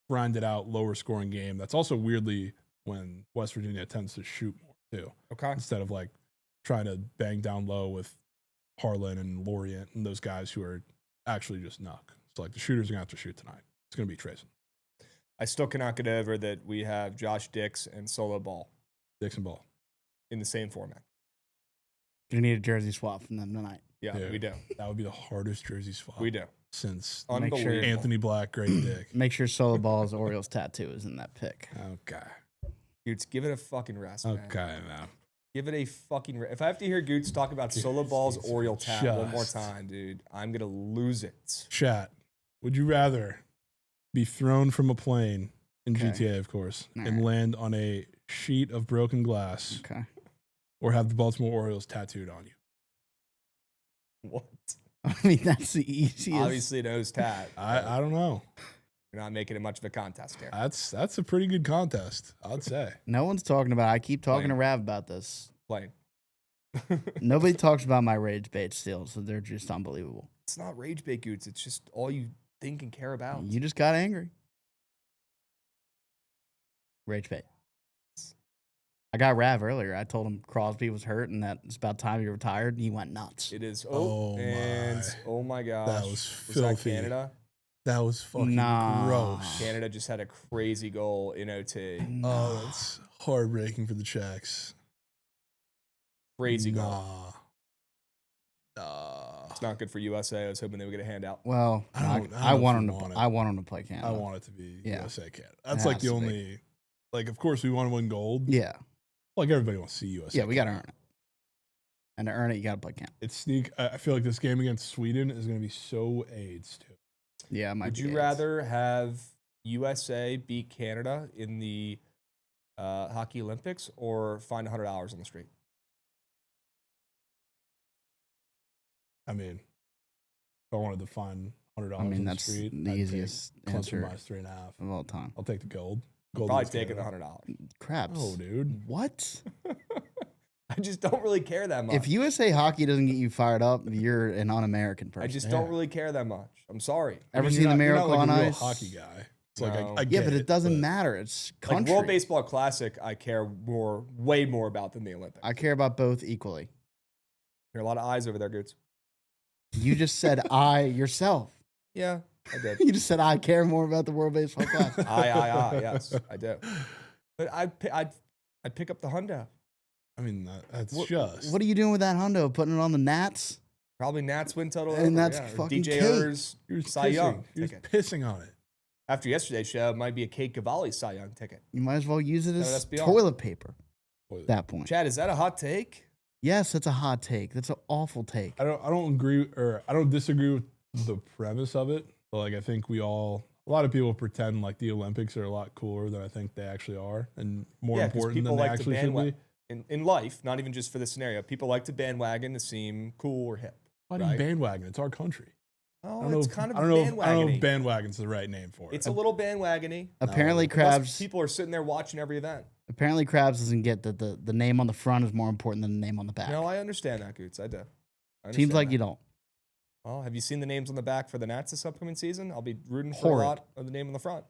grinded out, lower scoring game, that's also weirdly when West Virginia tends to shoot more too. Instead of like trying to bang down low with Harlan and Lorient and those guys who are actually just knuck. So like the shooters are going to have to shoot tonight. It's going to be Trace. I still cannot get over that we have Josh Dix and solo ball. Dix and ball. In the same format. You need a jersey swap from them tonight. Yeah, we do. That would be the hardest jersey swap. We do. Since Unbelievable. Anthony Black, great dick. Make sure solo ball's Orioles tattoo is in that pick. Okay. Goots, give it a fucking rest, man. Okay, man. Give it a fucking rest. If I have to hear Goots talk about solo ball's Oriole tat one more time, dude, I'm going to lose it. Chat, would you rather be thrown from a plane in GTA, of course, and land on a sheet of broken glass, or have the Baltimore Orioles tattooed on you? What? I mean, that's the easiest. Obviously, nose tat. I don't know. You're not making it much of a contest here. That's a pretty good contest, I'd say. No one's talking about it. I keep talking to Rav about this. Plain. Nobody talks about my rage bait still, so they're just unbelievable. It's not rage bait, Goots. It's just all you think and care about. You just got angry. Rage bait. I got Rav earlier. I told him Crosby was hurt and that it's about time he retired. And he went nuts. It is. Oh my gosh. That was filthy. Was that Canada? That was fucking gross. Canada just had a crazy goal in OT. Oh, that's heartbreaking for the Czechs. Crazy goal. It's not good for USA. I was hoping they would get a handout. Well, I want them to play Canada. I want it to be USA Canada. That's like the only. Like, of course, we want to win gold. Yeah. Like everybody wants to see USA. Yeah, we got to earn it. And to earn it, you got to play camp. It's sneak. I feel like this game against Sweden is going to be so AIDS too. Yeah, it might Would be you AIDS. rather have USA beat Canada in the Hockey Olympics or find $100 on the street? I mean, if I wanted to find $100 I mean, on the that's street, the easiest Clemson answer minus 3.5. of all time. I'll take the gold. Probably against taking the Canada. $100. Crabs. Oh, dude. What? I just don't really care that much. If USA hockey doesn't get you fired up, you're an un-American person. I just don't really care that much. I'm sorry. Ever I mean, seen the you're not Miracle like on a real Ice? hockey guy. It's No. like I Yeah, get but it doesn't but matter. It's Like country. World Baseball Classic, I care way more about than the Olympics. I care about both equally. There are a lot of eyes over there, Goots. You just said I yourself. Yeah, I did. You just said I care more about the World Baseball Classic. Yes, I do. But I'd pick up the hundo. I mean, that's What- just. What are you doing with that hundo? Putting it on the Nats? Probably Nats win total. And over, that's yeah. Or fucking DJ cake. Er's You're Cy Young You're ticket. pissing on it. After yesterday's show, it might be a Kate Cavalli Cy Young ticket. You might as well use it No, as SBR. toilet paper Boy, at that point. Chad, is that a hot take? Yes, that's a hot take. That's an awful take. I don't agree or I don't disagree with the premise of it. But like I think a lot of people pretend like the Olympics are a lot cooler than I think they actually are, and more Yeah, 'cause important people than they like to actually should bandwagon be. in life, not even just for this scenario. People like to bandwagon to seem cool or hip. Why do you right? bandwagon? It's our country. Oh, I don't know. it's If, kind of I don't know. If, I don't know bandwagony. if bandwagon's the right name for it. It's a little bandwagony. Apparently, No. Plus, Krabs. people are sitting there watching every event. Apparently, Krabs doesn't get that the name on the front is more important than the name on the back. No, I understand that, Goots. I do. I Seems understand like that. you don't. Oh, have you seen the names on the back for the Nats this upcoming season? I'll be rooting for Horrid. a lot of the name on the front.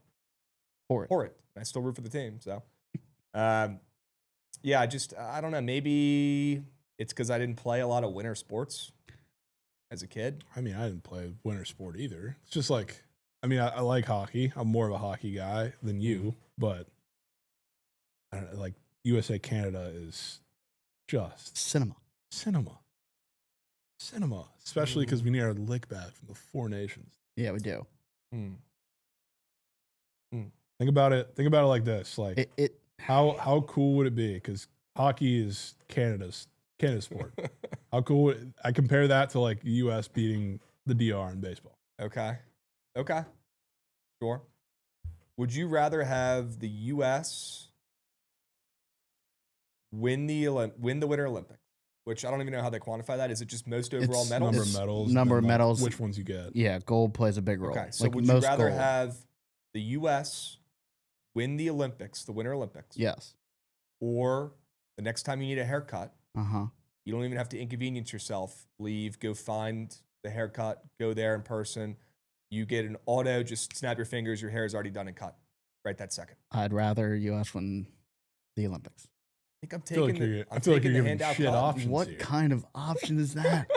Horrid. Horrid. I still root for the team. So, yeah, I don't know. Maybe it's because I didn't play a lot of winter sports as a kid. I mean, I didn't play winter sport either. It's just like, I mean, I like hockey. I'm more of a hockey guy than you, but I don't know, like USA Canada is just Cinema. cinema, especially because we need our lick back from the Four Nations. Yeah, we do. Hmm. Think about it like this: like It how cool would it be? Because hockey is Canada's sport. How cool? I compare that to like the U.S. beating the DR in baseball. Okay. Sure. Would you rather have the U.S. win the Winter Olympics? Which I don't even know how they quantify that. Is it just most overall It's medals? Number of medals. Number and, of like, medals. Which ones you get? yeah, gold plays a big role. Okay. So like would you most rather gold. have the U.S. win the Olympics, the Winter Olympics, Yes. or the next time you need a haircut, Uh-huh. you don't even have to inconvenience yourself. Leave, go find the haircut, go there in person. You get an auto, just snap your fingers, your hair is already done and cut right that second. I'd rather U.S. win the Olympics. I think I'm I feel like taking you're, I'm I feel like taking you're the giving handout shit cut. options What here. kind of option is that?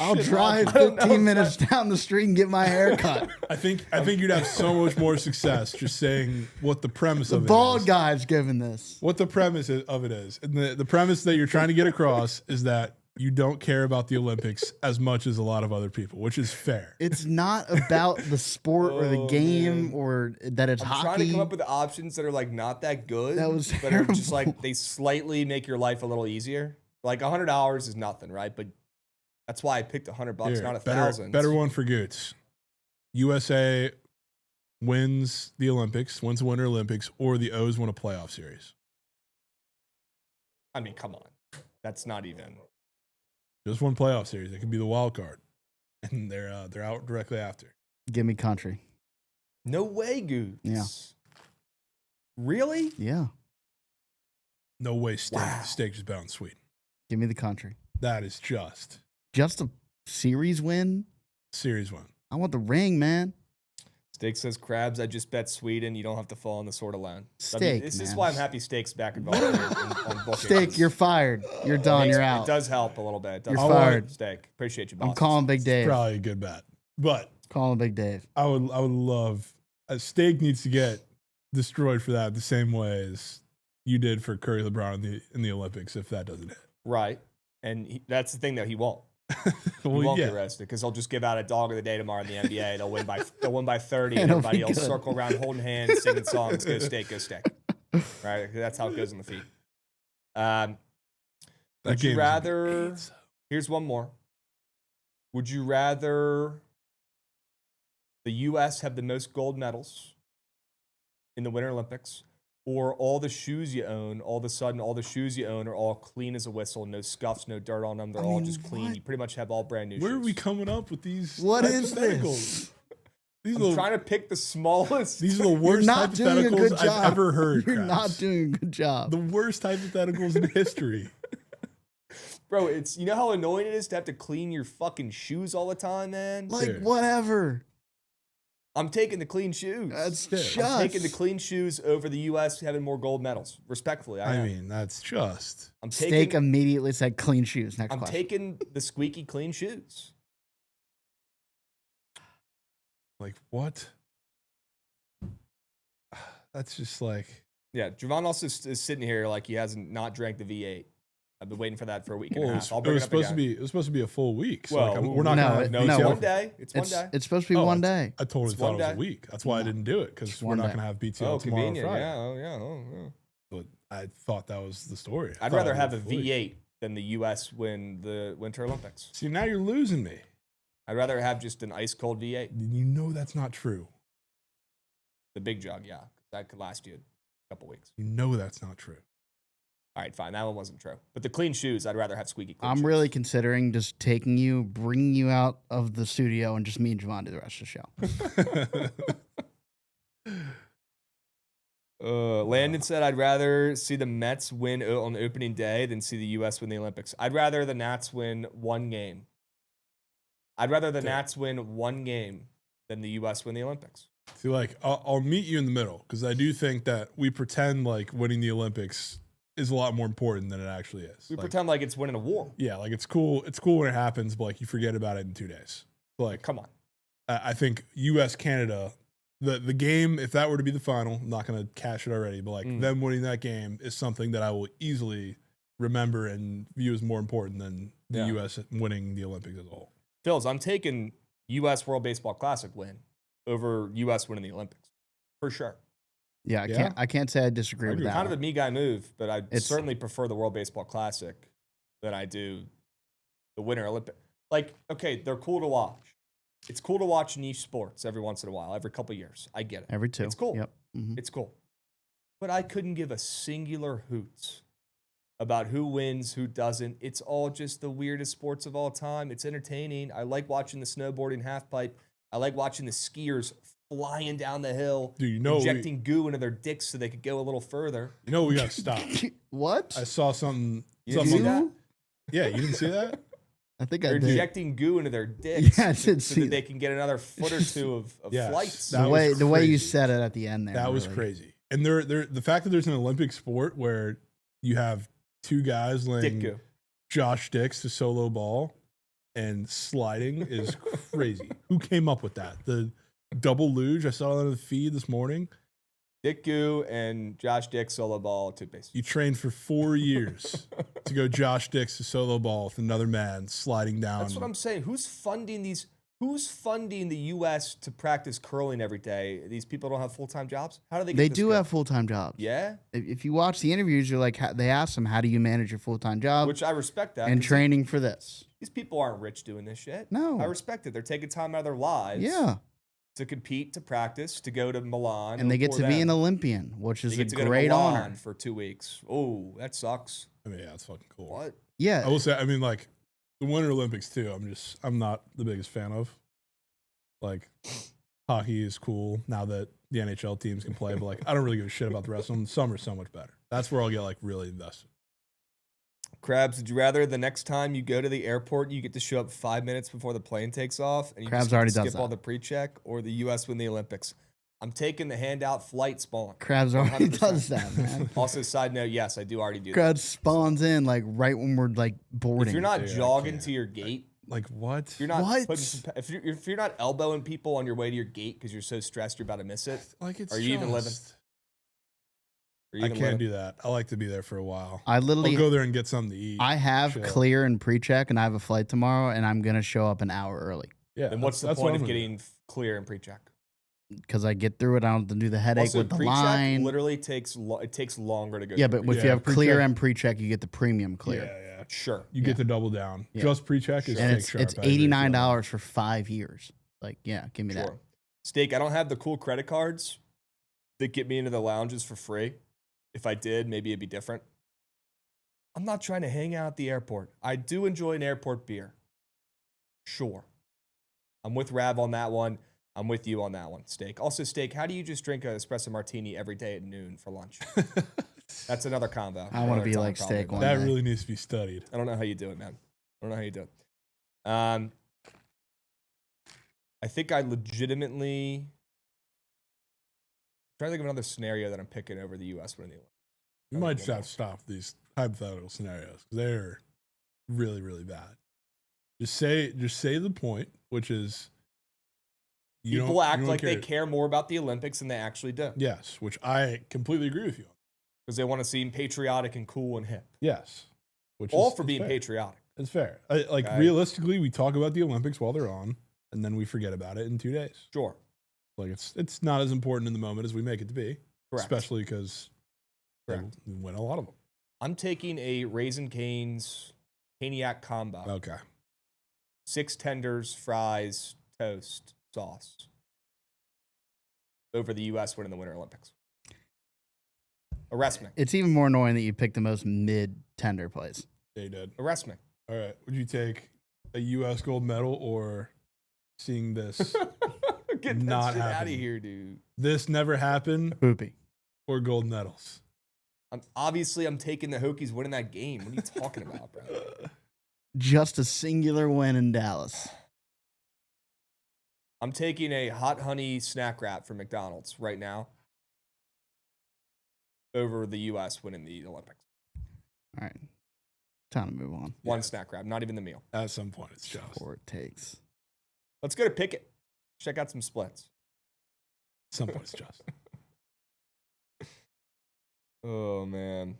I'll Shit drive options. I don't know 15 if minutes down the street and get my hair cut. I think you'd have so much more success just saying what the premise The of it bald is. guy's giving this. What the premise of it is. And the premise that you're trying to get across is that you don't care about the Olympics as much as a lot of other people, which is fair. It's not about the sport or the Oh, game man. or that it's I'm hockey. trying to come up with options that are like not that good. That was but are just terrible. like they slightly make your life a little easier. Like $100 is nothing, right? But that's why I picked $100, Here, not $1,000. better one for Goots. USA wins the Olympics, wins the Winter Olympics, or the O's win a playoff series. I mean, come on, that's not even. Just one playoff series. It could be the wild card, and they're out directly after. Give me country. No way, Goots. Yeah. Really? Yeah. No way, steak. Wow. Steak just bet on Sweden. Give me the country. That is just Just a series win? series one. I want the ring, man. Steak says Krabs. I just bet Sweden. You don't have to fall on the sword alone. Steak, This is man. why I'm happy Steak's back involved here on Bookit. Steak, you're fired. You're done. You're It out. does help a little bit. It does You're help. fired. Steak. Appreciate you, boss. I'm calling Big Dave. Probably a good bet, but Calling Big Dave. I would love a Steak needs to get destroyed for that the same way as you did for Curry LeBron in the Olympics if that doesn't hit. Right. And that's the thing that he won't. Well, He won't yeah. get arrested because he'll just give out a dog of the day tomorrow in the NBA. They'll win by 30, and It'll everybody be will good. circle around holding hands, singing songs, go Steak, go Steak. Right? That's how it goes on the feet. Would you rather? Here's one more. Would you rather the U.S. have the most gold medals in the Winter Olympics, or all the shoes you own, all of a sudden, all the shoes you own are all clean as a whistle, no scuffs, no dirt on them. They're all just clean. What? You pretty much have all brand new shoes. Where are we coming up with these What is hypotheticals? this? I'm trying to pick the smallest. These are the You're worst not doing a good hypotheticals job. I've ever heard. You're Krabs. not doing a good job. The worst hypotheticals in history. Bro, it's, you know how annoying it is to have to clean your fucking shoes all the time, man? Like, Dude. whatever. I'm taking the clean shoes. That's Dude, just. I'm taking the clean shoes over the U.S. having more gold medals. Respectfully, I am. mean, that's just. I'm Steak taking, immediately said clean shoes. Next I'm question. taking the squeaky clean shoes. Like, what? That's just like. Yeah, Jovan also is sitting here like he hasn't not drank the V8. I've been waiting for that for a week and a Well, half. I'll it bring was it up supposed to again. be. It was supposed to be a full week. So Well, like, we're not no, gonna. it- No, it's no. one day. It's one day. It's supposed to be Oh, one day. I totally It's thought one it was a day. week. That's why I didn't do it, because It's we're one not day. gonna have BTL Oh, tomorrow and convenient. Friday. Yeah, oh, yeah, oh, yeah. But I thought that was the story. I I'd thought rather it have a was full week. V8 than the U.S. win the Winter Olympics. See, now you're losing me. I'd rather have just an ice cold V8. You know that's not true. The big jug, yeah. That could last you a couple weeks. You know that's not true. All right, fine. That one wasn't true. But the clean shoes, I'd rather have squeaky clean I'm shoes. really considering just taking you, bringing you out of the studio, and just me and Javon do the rest of the show. Landon said, I'd rather see the Mets win on the opening day than see the U.S. win the Olympics. I'd rather the Nats win one game. I'd rather the Nats win one game than the U.S. win the Olympics. See, like, I'll meet you in the middle, because I do think that we pretend like winning the Olympics is a lot more important than it actually is. We Like, pretend like it's winning a war. yeah, like it's cool. It's cool when it happens, but like you forget about it in 2 days. Like, Come on. I think U.S. Canada, the game, if that were to be the final, I'm not gonna cash it already, but like them winning that game is something that I will easily remember and view as more important than the Yeah. U.S. winning the Olympics as a whole. Phils, I'm taking U.S. World Baseball Classic win over U.S. winning the Olympics. For sure. Yeah, Yeah. I can't say I disagree I with agree. that. Kind of a one. me guy move, but I It's- certainly prefer the World Baseball Classic than I do the Winter Olympic. Like, okay, they're cool to watch. It's cool to watch niche sports every once in a while, every couple years. I get it. Every two. It's cool. Yep. Mhm. It's cool. But I couldn't give a singular hoot about who wins, who doesn't. It's all just the weirdest sports of all time. It's entertaining. I like watching the snowboarding half pipe. I like watching the skiers flying down the hill, Dude, you know injecting goo into their dicks so they could go a little further. we got to stop. What? I saw something. You didn't see that? Yeah, you didn't see that? I think They're I did. injecting goo into their dicks Yeah, I did so see that they can get another foot or two of Yes, flights. that was The way you crazy. said it at the end there. That was really. crazy. And the fact that there's an Olympic sport where you have two guys Dick laying goo. Josh Dix to solo ball and sliding is crazy. Who came up with that? The double luge, I saw that on the feed this morning. Dick goo and Josh Dick solo ball toothpaste. You trained for 4 years to go Josh Dix to solo ball with another man sliding down. That's what I'm saying. Who's funding these? Who's funding the U.S. to practice curling every day? These people don't have full-time jobs. How do they? Get They this do good? have full-time jobs. Yeah, If you watch the interviews, you're like, they ask them, how do you manage your full-time job which I respect that. and 'cause training for this? These people aren't rich doing this shit. No. I respect it. They're taking time out of their lives. Yeah. To compete, to practice, to go to Milan, And they get for to be them. an Olympian, which They is a get to go to great Milan honor. for 2 weeks. Oh, that sucks. I mean, yeah, it's fucking cool. What? I Yeah. will say, I mean, like the Winter Olympics too. I'm not the biggest fan of. Like, hockey is cool now that the NHL teams can play, but like, I don't really give a shit about the rest of them. Summer's so much better. That's where I'll get like really invested. Krabs, would you rather the next time you go to the airport, you get to show up 5 minutes before the plane takes off, and you Krabs just get already to does skip all that. the pre-check, or the U.S. win the Olympics? I'm taking the handout flight spawn. Krabs already 100%. does that, man. Also, side note, yes, I do already do that. Krabs spawns in like right when we're like boarding. If you're not Dude, I jogging can't. to your gate, Like what? if you're not What? if you're not elbowing people on your way to your gate because you're so stressed you're about to miss it. Like it's. Are you even living? just- Are you I even can't living? do that. I like to be there for a while. I I'll literally, go there and get something to eat. I have chill. clear and pre-check, and I have a flight tomorrow, and I'm gonna show up an hour early. Yeah. Then what's the that's point what of I'm gonna getting clear and pre-check? because I get through it. I don't have to do the headache Also, with the pre-check line. literally takes longer to go. Yeah, through but if pre-check. you have pre-check. clear and pre-check, you get the premium clear. Yeah. Sure. You get to double down. Yeah. Just pre-check is And fake it's sharp. it's I agree with you on that. $89 for 5 years. Like, yeah, give me that. Sure. Steak, I don't have the cool credit cards that get me into the lounges for free. If I did, maybe it'd be different. I'm not trying to hang out at the airport. I do enjoy an airport beer. Sure. I'm with Rav on that one. I'm with you on that one, Steak. Also, Steak, how do you just drink an espresso martini every day at noon for lunch? That's another combo. I want to be Another like time Steak probably, one That day. really needs to be studied. I don't know how you do it, man. I don't know how you do it. I think I legitimately... I'm trying to think of another scenario that I'm picking over the U.S. winning the Olympics. You might just have to stop these hypothetical scenarios because they're really, really bad. Just say the point, which is People act like they care more about the Olympics than they actually do. Yes, which I completely agree with you on. Because they want to seem patriotic and cool and hip. Yes, which All is for being fair. patriotic. It's fair. Okay. Realistically, we talk about the Olympics while they're on, and then we forget about it in 2 days. Sure. Like it's not as important in the moment as we make it to be, Correct. especially because we win a lot of them. I'm taking a Raisin Cane's Caniac combo. Okay. 6 tenders, fries, toast, sauce. Over the U.S. winning the Winter Olympics. Arrest me. It's even more annoying that you picked the most mid-tender place. They did. Arrest me. All right. Would you take a U.S. gold medal or seeing this Get that not shit out happen? of here, dude. This never happened Poopy. or gold medals? I'm taking the Hokies winning that game. What are you talking about, bro? Just a singular win in Dallas. I'm taking a hot honey snack wrap from McDonald's right now over the U.S. winning the Olympics. All right. Time to move on. One snack wrap, not even the meal. At some point, it's just. Before it takes. Let's go to Pikkit. Check out some splits. At some point, it's just. Oh, man.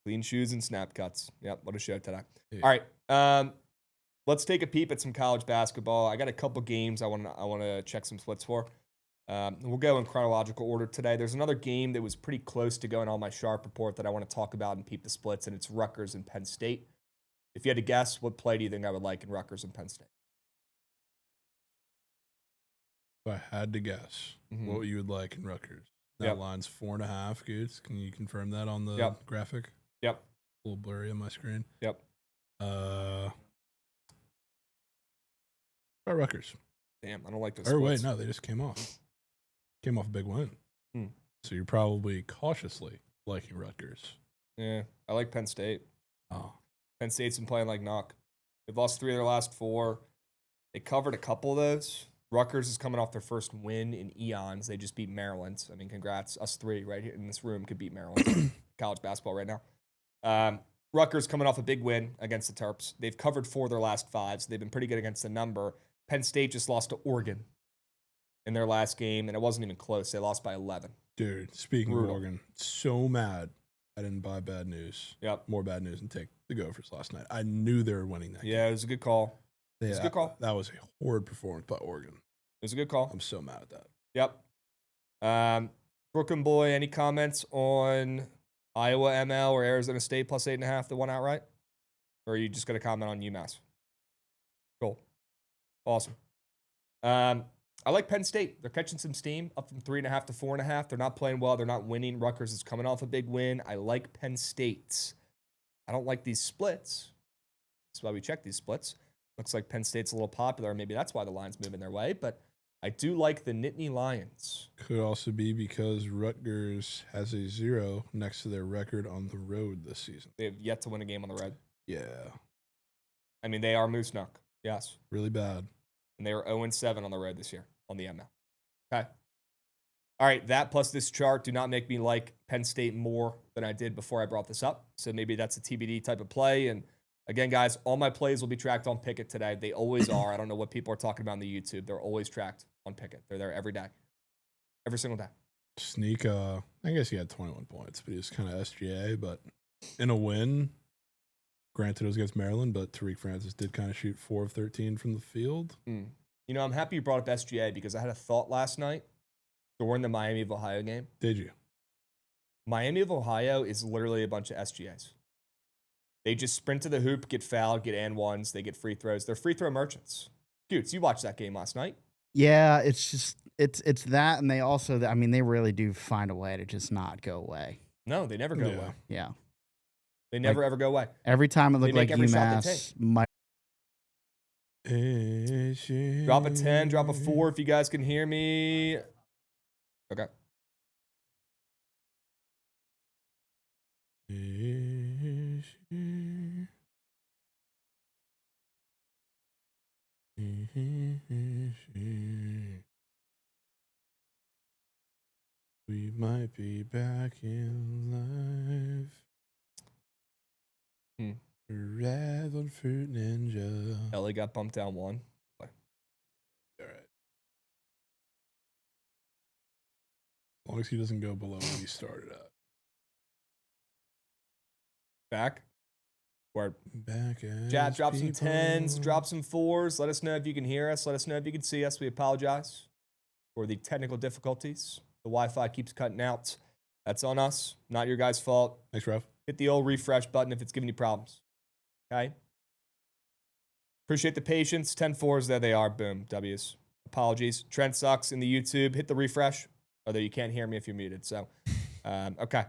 Clean shoes and snap cuts. Yep, what a show today. Yeah. All right. Let's take a peep at some college basketball. I got a couple games I want to check some splits for. We'll go in chronological order today. There's another game that was pretty close to going on my Sharp report that I want to talk about and peep the splits, and it's Rutgers and Penn State. If you had to guess, what play do you think I would like in Rutgers and Penn State? If I had to guess what you would like in Rutgers, that line's 4.5. Goods. Can you confirm that on the graphic? Yep. A little blurry on my screen. Yep. About Rutgers. Damn, I don't like those Or splits. wait, no, they just came off. Came off a big win. Hmm. So you're probably cautiously liking Rutgers. Yeah, I like Penn State. Oh. Penn State's been playing like knock. They've lost 3 of their last 4. They covered a couple of those. Rutgers is coming off their first win in eons. They just beat Maryland. I mean, congrats. Us 3 right here in this room could beat Maryland. College basketball right now. Rutgers coming off a big win against the Terps. They've covered 4 of their last 5, so they've been pretty good against the number. Penn State just lost to Oregon in their last game, and it wasn't even close. They lost by 11. Dude, speaking Brutal. of Oregon, so mad I didn't buy bad news. Yep. More bad news and take the Gophers last night. I knew they were winning that game. Yeah, it was a good call. Yeah, It was a good call. That was a horrid performance by Oregon. It was a good call. I'm so mad at that. Yep. Brooklyn boy, any comments on Iowa ML or Arizona State plus 8.5, the one outright? Or are you just going to comment on UMass? Cool. Awesome. I like Penn State. They're catching some steam, up from 3.5 to 4.5. They're not playing well. They're not winning. Rutgers is coming off a big win. I like Penn State. I don't like these splits. That's why we check these splits. Looks like Penn State's a little popular. Maybe that's why the line's moving their way. But I do like the Nittany Lions. Could also be because Rutgers has a 0 next to their record on the road this season. They have yet to win a game on the road. Yeah. I mean, they are Moose Nuck. Yes. Really bad. And they are 0-7 on the road this year on the ML. Okay. All right, that plus this chart do not make me like Penn State more than I did before I brought this up. So maybe that's a TBD type of play. And again, guys, all my plays will be tracked on Pikkit today. They always are. I don't know what people are talking about on the YouTube. They're always tracked on Pikkit. They're there every day. Every single day. Sneak, I guess he had 21 points, but he was kind of SGA. But in a win, granted it was against Maryland, but Tariq Francis did kind of shoot 4 of 13 from the field. You know, I'm happy you brought up SGA because I had a thought last night during the Miami of Ohio game. Did you? Miami of Ohio is literally a bunch of SGAs. They just sprint to the hoop, get fouled, get and ones, they get free throws. They're free throw merchants. Goots, you watched that game last night. Yeah, it's just it's that, and they also, I mean, they really do find a way to just not go away. No, they never go away. Yeah, They never ever go away. every time it They looked make like every shot they UMass might. Drop a 10, drop a 4 if you guys can hear me. Okay. We might be back in life. Red on Fruit Ninja. Ellie got bumped down 1. All right. As long as he doesn't go below where he started at. Back. Word. Back as Chat, drop people. some 10s, drop some 4s. Let us know if you can hear us. Let us know if you can see us. We apologize for the technical difficulties. The Wi-Fi keeps cutting out. That's on us. Not your guys' fault. Thanks, Rav. Hit the old refresh button if it's giving you problems. Okay? Appreciate the patience. 10-4s, there they are. Boom. W's. Apologies. Trent sucks in the YouTube. Hit the refresh. Although you can't hear me if you're muted. So, okay.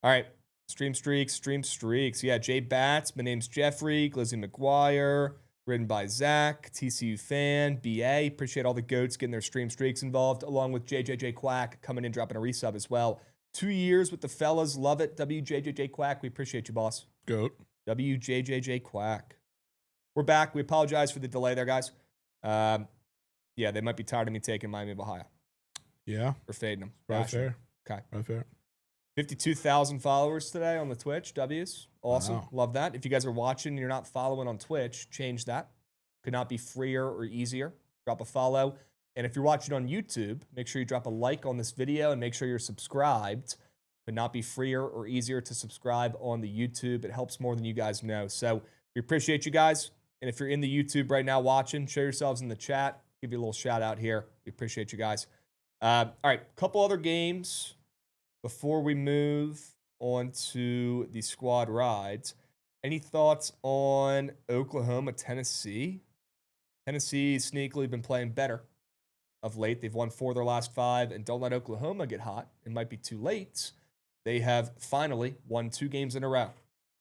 All right. Stream streaks. Yeah, Jay Batts. My name's Jeffrey. Glizzy McGuire. Written by Zach. TCU fan. BA. Appreciate all the goats getting their stream streaks involved, along with JJJ Quack coming in, dropping a resub as well. 2 years with the fellas. Love it. WJJJ Quack. We appreciate you, boss. Goat. WJJJ Quack. We're back. We apologize for the delay there, guys. Yeah, they might be tired of me taking Miami of Ohio. Yeah. Or fading them. Right fair. Okay. Right fair. 52,000 followers today on the Twitch. W's. Awesome. Wow. Love that. If you guys are watching and you're not following on Twitch, change that. Could not be freer or easier. Drop a follow. And if you're watching on YouTube, make sure you drop a like on this video and make sure you're subscribed. Could not be freer or easier to subscribe on the YouTube. It helps more than you guys know. So we appreciate you guys. And if you're in the YouTube right now watching, show yourselves in the chat. Give you a little shout out here. We appreciate you guys. All right, a couple other games before we move on to the squad rides. Any thoughts on Oklahoma, Tennessee? Tennessee sneakily been playing better of late. They've won 4 of their last 5, and don't let Oklahoma get hot. It might be too late. They have finally won 2 games in a row,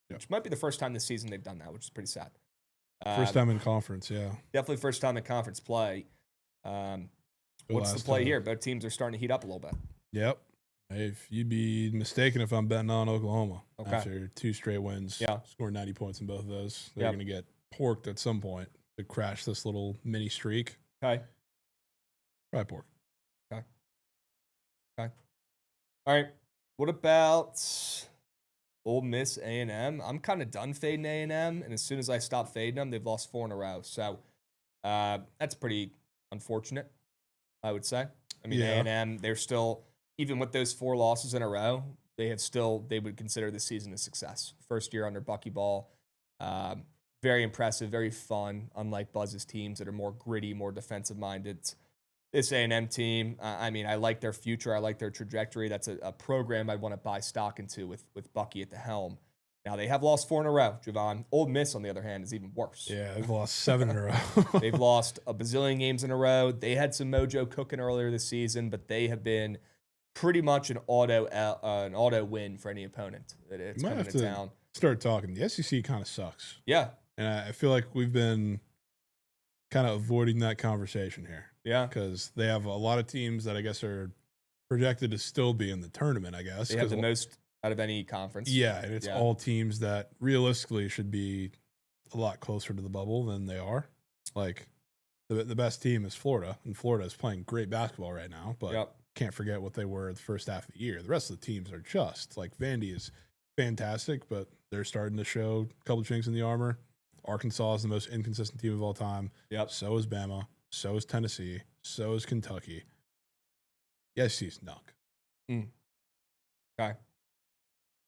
which might be the first time this season they've done that, which is pretty sad. First time in conference, yeah. Definitely first time in conference play. What's the play here? Both teams are starting to heat up a little bit. Yep. If you'd be mistaken if I'm betting on Oklahoma Okay. after 2 straight wins, Yeah. scored 90 points in both of those. They're Yep. going to get porked at some point to crash this little mini streak. Okay. Probably pork. All right. What about Ole Miss A&M? I'm kind of done fading A&M, and as soon as I stop fading them, they've lost 4 in a row. So that's pretty unfortunate, I would say. I mean, Yeah. A&M, they're still, even with those 4 losses in a row, they would consider this season a success. First year under Bucky Ball. Very impressive, very fun, unlike Buzz's teams that are more gritty, more defensive-minded. This A&M team, I mean, I like their future. I like their trajectory. That's a program I'd want to buy stock into with Bucky at the helm. Now, they have lost 4 in a row, Jovan. Ole Miss, on the other hand, is even worse. Yeah, they've lost 7 in a row. They've lost a bazillion games in a row. They had some mojo cooking earlier this season, but they have been pretty much an auto win for any opponent. It's You might coming have to to town. start talking. The SEC kind of sucks. Yeah, And I feel like we've been kind of avoiding that conversation here yeah. because they have a lot of teams that I guess are projected to still be in the tournament, I guess. They have 'cause the most out of any conference. Yeah, and it's Yeah. all teams that realistically should be a lot closer to the bubble than they are. Like the best team is Florida, and Florida is playing great basketball right now, but Yep. can't forget what they were the first half of the year. The rest of the teams are just like Vandy is fantastic, but they're starting to show a couple chinks in the armor. Arkansas is the most inconsistent team of all time. Yep. So is Bama. So is Tennessee. So is Kentucky. Yes, she's nuck. Okay.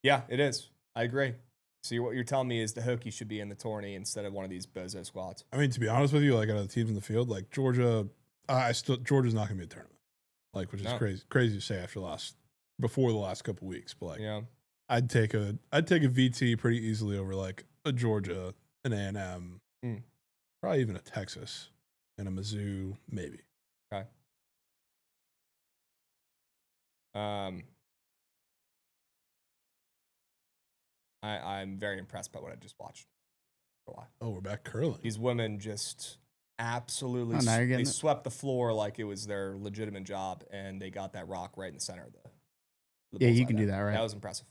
Yeah, it is. I agree. So what you're telling me is the Hokies should be in the tourney instead of one of these bozo squads. I mean, to be honest with you, like out of the teams in the field, like Georgia, Georgia's not going to be a tournament. Like, which is crazy to say before the last couple weeks. But like, Yeah. I'd take a VT pretty easily over like a Georgia, an A&M, probably even a Texas, and a Mizzou, maybe. Okay. I'm very impressed by what I just watched. Oh, we're back curling. These women just absolutely they swept the floor like it was their legitimate job, and they got that rock right in the center of the yeah, you can do that, right? That was impressive.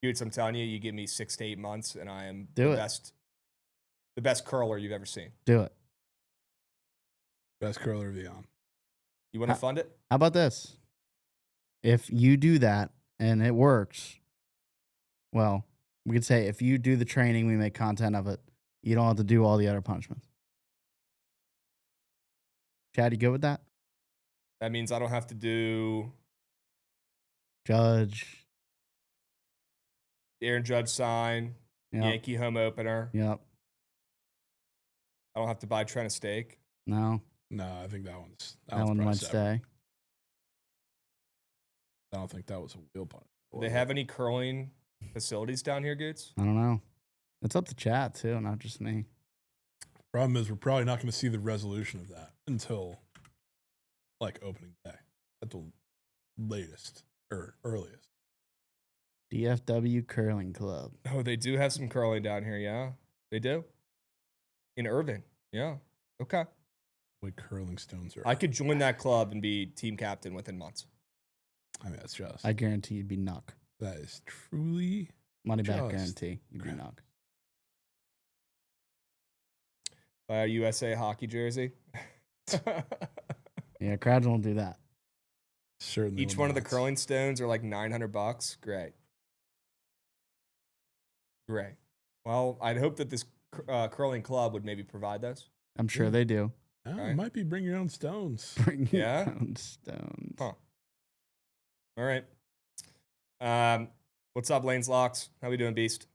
Dudes, I'm telling you, you give me 6 to 8 months, and I am the best curler you've ever seen. Do it. Best curler beyond. You want to fund it? How about this? If you do that and it works, well, we could say if you do the training, we make content of it. You don't have to do all the other punishments. Chad, you good with that? That means I don't have to do Judge. Aaron Judge sign, Yankee home opener. Yep. I don't have to buy Trent a steak. No. No, I think that one might stay. I don't think that was a wheel punch. Do they have any curling facilities down here, Goots? I don't know. It's up to Chad, too, not just me. Problem is, we're probably not going to see the resolution of that until, like, opening day at the latest or earliest. DFW Curling Club. Oh, they do have some curling down here, yeah. They do. In Irving, yeah. Okay. What curling stones are? I could join that club and be team captain within months. I mean, that's just. I guarantee you'd be knock. That is truly money back guarantee. You'd be knock. Buy a USA hockey jersey. Yeah, Krabs won't do that. Certainly. Each one of the curling stones are like $900. Great. Well, I'd hope that this curling club would maybe provide those. I'm sure they do. Oh, right. It might be bring your own stones. Bring your own stones. Huh. All right. What's up, Lane's Locks? How we doing, Beast?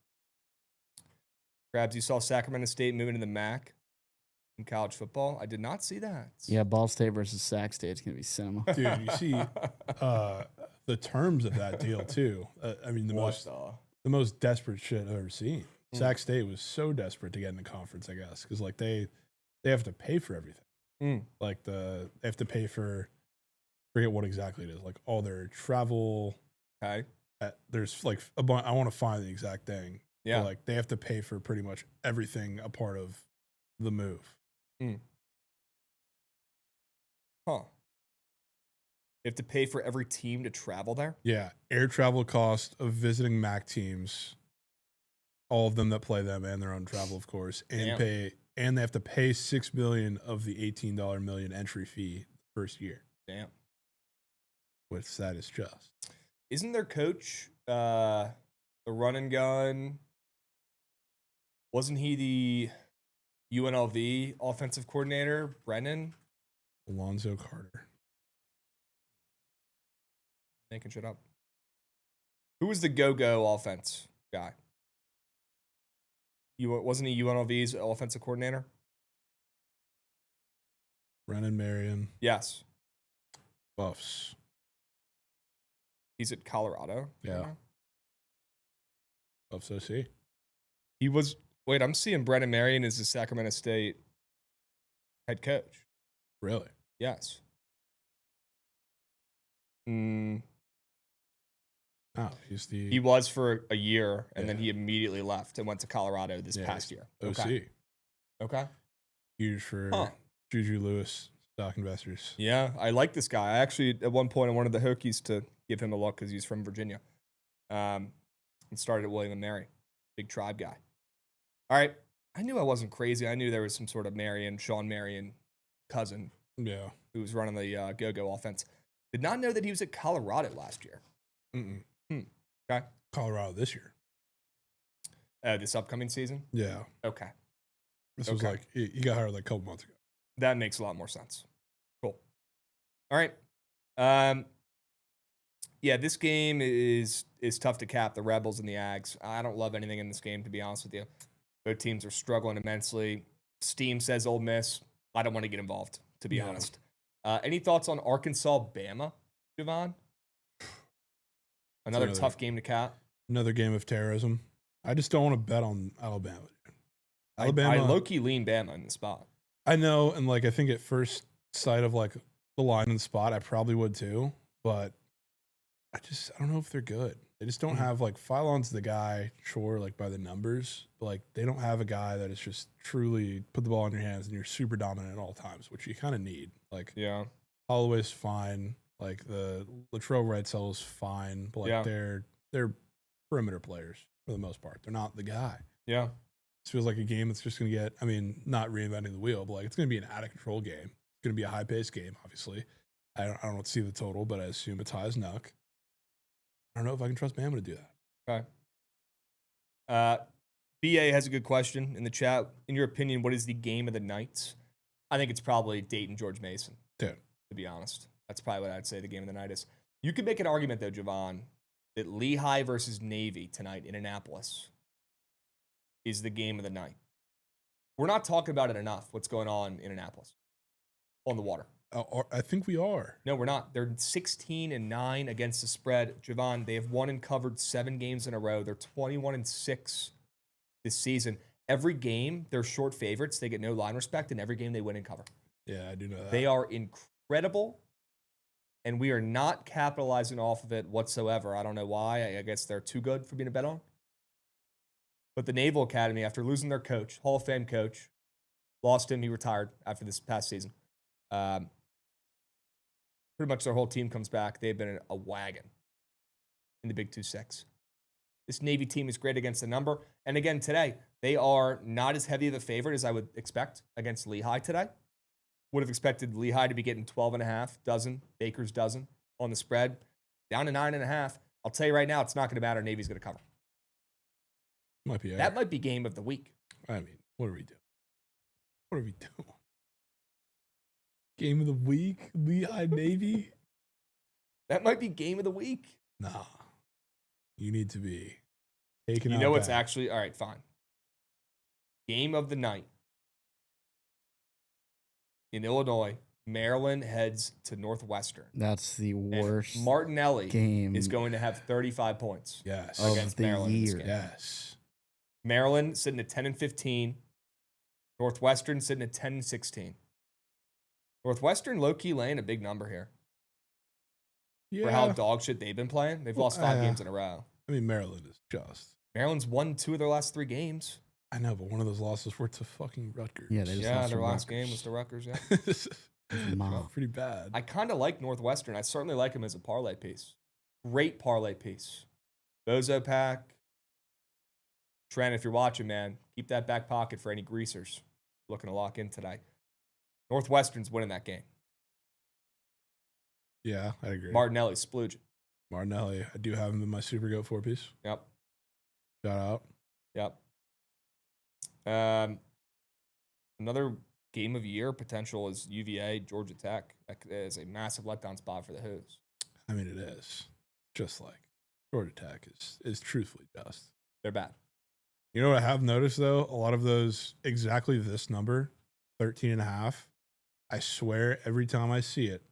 Krabs, you saw Sacramento State moving to the MAC in college football? I did not see that. Yeah, Ball State versus Sac State is going to be cinema. Dude, you see the terms of that deal, too. I mean, the most desperate shit I've ever seen. Sac State was so desperate to get in the conference, I guess, because like they have to pay for everything. Like they have to pay for, forget what exactly it is, like all their travel. Okay. There's like a bunch. I want to find the exact thing. Yeah. But like they have to pay for pretty much everything a part of the move. Huh. You have to pay for every team to travel there? Yeah. Air travel cost of visiting MAC teams, all of them that play them, and their own travel, of course, and they have to pay $6 million of the $18 million entry fee the first year. Damn. Which that is just. Isn't their coach the run and gun? Wasn't he the UNLV offensive coordinator, Brennan? Alonzo Carter. Making shit up. Who was the go-go offense guy? Wasn't he UNLV's offensive coordinator? Brennan Marion. Yes. Buffs. He's at Colorado. Yeah. Buffs OC. He was. Wait, I'm seeing Brennan Marion as the Sacramento State head coach. Really? Yes. Oh, he was for a year, and then he immediately left and went to Colorado this past year. OC. Okay. Huge for Juju Lewis stock investors. Yeah, I like this guy. I actually, at one point, I wanted the Hokies to give him a look because he's from Virginia. And started at William & Mary. Big Tribe guy. All right. I knew I wasn't crazy. I knew there was some sort of Sean Marion cousin. Yeah. Who was running the go-go offense. Did not know that he was at Colorado last year. Okay. Colorado this year. This upcoming season? Yeah. Okay. This was like, he got hired like a couple months ago. That makes a lot more sense. Cool. All right. Yeah, this game is tough to cap. The Rebels and the Ags. I don't love anything in this game, to be honest with you. Both teams are struggling immensely. Steam says Ole Miss. I don't want to get involved, to be honest. Any thoughts on Arkansas, Bama, Jovan? Another tough game to cap. Another game of terrorism. I just don't want to bet on Alabama. Alabama. I low-key lean Bama in the spot. I know, and like I think at first sight of like the line and spot, I probably would too. But I don't know if they're good. They just don't have like Phylon's the guy, sure, like by the numbers, but like they don't have a guy that is just truly put the ball in your hands and you're super dominant at all times, which you kind of need. Like Holloway's fine, like the Latrell Wrightsell is fine, but like they're perimeter players for the most part. They're not the guy. Yeah. This feels like a game that's just gonna get, I mean, not reinventing the wheel, but like it's gonna be an out of control game. It's gonna be a high paced game, obviously. I don't see the total, but I assume it's high as Nuck. I don't know if I can trust Bama to do that. Okay. BA has a good question in the chat. In your opinion, what is the game of the night? I think it's probably Dayton, George Mason. Dude. To be honest. That's probably what I'd say the game of the night is. You could make an argument, though, Jovan, that Lehigh versus Navy tonight in Annapolis is the game of the night. We're not talking about it enough, what's going on in Annapolis on the water. I think we are. No, we're not. They're 16-9 against the spread. Jovan, they have won and covered 7 games in a row. They're 21-6 this season. Every game, they're short favorites. They get no line respect, and every game they win and cover. Yeah, I do know that. They are incredible, and we are not capitalizing off of it whatsoever. I don't know why. I guess they're too good for being a bet on. But the Naval Academy, after losing their coach, Hall of Fame coach, lost him. He retired after this past season. Pretty much their whole team comes back. They've been a wagon in the Big 2-6. This Navy team is great against the number. And again, today, they are not as heavy of a favorite as I would expect against Lehigh today. Would have expected Lehigh to be getting 12.5 Baker's dozen on the spread. Down to 9.5. I'll tell you right now, it's not going to matter. Navy's going to cover. Might be. That might be game of the week. I mean, what are we doing? What are we doing? Game of the week? Lehigh Navy? That might be game of the week. Nah. You need to be taken out. You know what's actually... All right, fine. Game of the night. In Illinois, Maryland heads to Northwestern. That's the worst and Martinelli game is going to have 35 points. Yes. Against Maryland in this game. Yes. Maryland sitting at 10-15. Northwestern sitting at 10-16. Northwestern low-key laying a big number here. Yeah. For how dog shit they've been playing. They've lost 5 games in a row. I mean, Maryland is just. Maryland's won 2 of their last 3 games. I know, but one of those losses were to fucking Rutgers. Yeah, their last game was to Rutgers, Pretty bad. I kind of like Northwestern. I certainly like them as a parlay piece. Great parlay piece. Bozo pack. Trent, if you're watching, man, keep that back pocket for any greasers looking to lock in today. Northwestern's winning that game. Yeah, I agree. Martinelli, splooge. Martinelli, I do have him in my Super Goat 4-piece. Yep. Shout out. Yep. Another game of year potential is UVA, Georgia Tech. That is a massive letdown spot for the Hoos. I mean, it is. Just like Georgia Tech is truthfully just. They're bad. You know what I have noticed, though? A lot of those, exactly this number, 13.5, I swear every time I see it,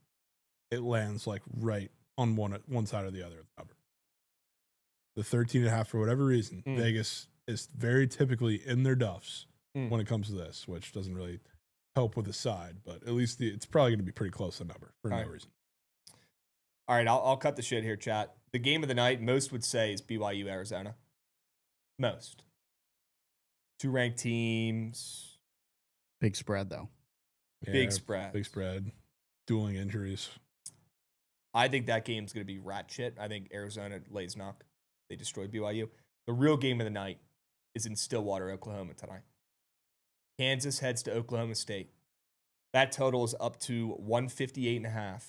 it lands like right on one side or the other of the number. The 13.5, for whatever reason, Vegas is very typically in their duffs when it comes to this, which doesn't really help with the side, but at least it's probably going to be pretty close to the number for no reason. All right, I'll cut the shit here, chat. The game of the night, most would say, is BYU Arizona. Most. 2 ranked teams. Big spread, though. Yeah, Big spread. Big spread. Dueling injuries. I think that game's going to be rat shit. I think Arizona lays knock. They destroy BYU. The real game of the night is in Stillwater, Oklahoma tonight. Kansas heads to Oklahoma State. That total is up to 158.5.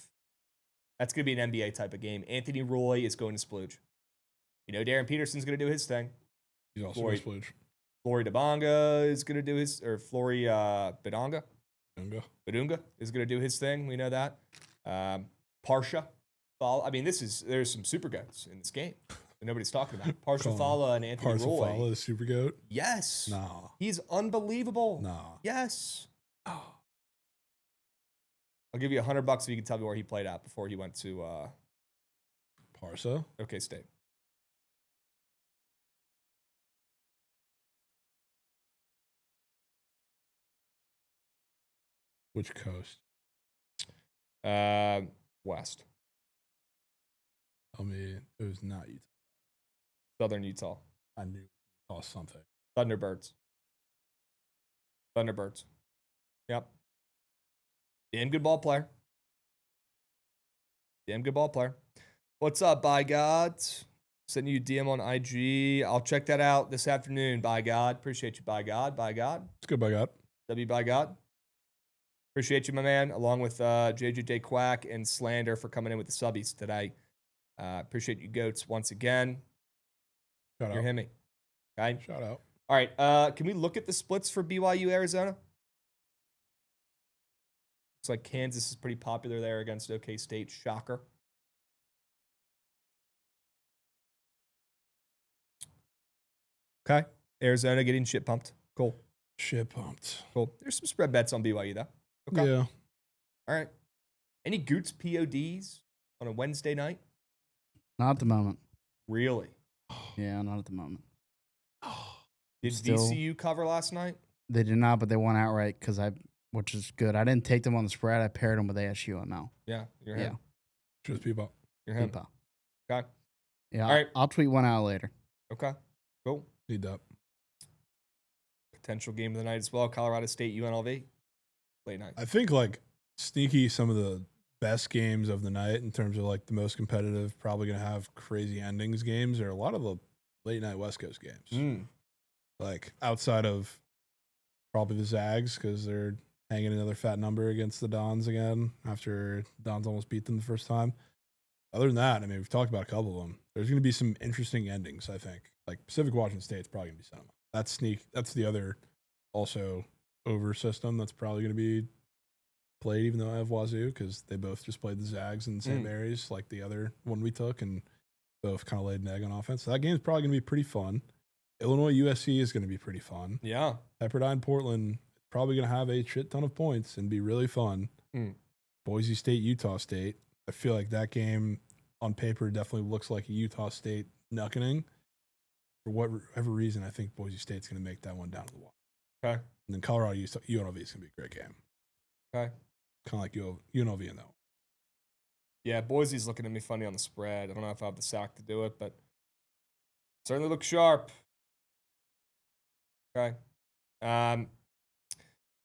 That's going to be an NBA type of game. Anthony Roy is going to splooge. You know, Darren Peterson's going to do his thing. He's also going to splooge. Flory Dabonga is going to do his, or Flory Badonga? Badunga is going to do his thing. We know that. Parsha Fala. I mean, there's some super goats in this game that nobody's talking about. Partial Come on. Fala and Anthony Roy. Parsifal is super goat. Yes. Nah. He's unbelievable. Nah. Yes. Oh. I'll give you $100 if you can tell me where he played at before he went to Parsa? OK State. Which coast? West. Tell me it was not Utah. Southern Utah. I knew Utah something. Thunderbirds. Thunderbirds. Yep. Damn good ball player. Damn good ball player. What's up, by God? Sending you a DM on IG. I'll check that out this afternoon, by God. Appreciate you, by God. By God. It's good, by God. W by God. Appreciate you, my man, along with JJJ Quack and Slander for coming in with the subbies today. Appreciate you, goats, once again. Shout You're out. himmy. Okay. Shout out. All right. Can we look at the splits for BYU Arizona? Looks like Kansas is pretty popular there against OK State. Shocker. Okay. Arizona getting shit pumped. Cool. Shit pumped. Cool. There's some spread bets on BYU, though. Okay. Yeah. All right. Any Goots PODs on a Wednesday night? Not at the moment. Really? Yeah, not at the moment. Did Still- VCU cover last night? They did not, but they won outright which is good. I didn't take them on the spread. I paired them with ASU ML. Yeah. You're Yeah. him. Just people. You're him. Peepaw. Okay. Yeah, All right. I'll tweet one out later. Okay. Cool. Need that. Potential game of the night as well. Colorado State, UNLV. Late night. I think like sneaky some of the best games of the night in terms of like the most competitive, probably going to have crazy endings games are a lot of the late night West Coast games. Like outside of probably the Zags because they're hanging another fat number against the Dons again after Dons almost beat them the first time. Other than that, I mean, we've talked about a couple of them. There's going to be some interesting endings, I think. Like Pacific Washington State's probably going to be some. That's the other also over system that's probably going to be played, even though I have Wazoo because they both just played the Zags in St. Mary's like the other one we took and both kind of laid an egg on offense. So that game's probably going to be pretty fun. Illinois USC is going to be pretty fun. Yeah. Pepperdine Portland is probably going to have a shit ton of points and be really fun. Boise State Utah State. I feel like that game on paper definitely looks like a Utah State knucking. For whatever reason, I think Boise State's going to make that one down to the wire. Okay. And then Colorado UNLV is going to be a great game. Okay. Kind of like UNLV in though. Yeah, Boise's looking at me funny on the spread. I don't know if I have the sack to do it, but certainly look sharp. Okay.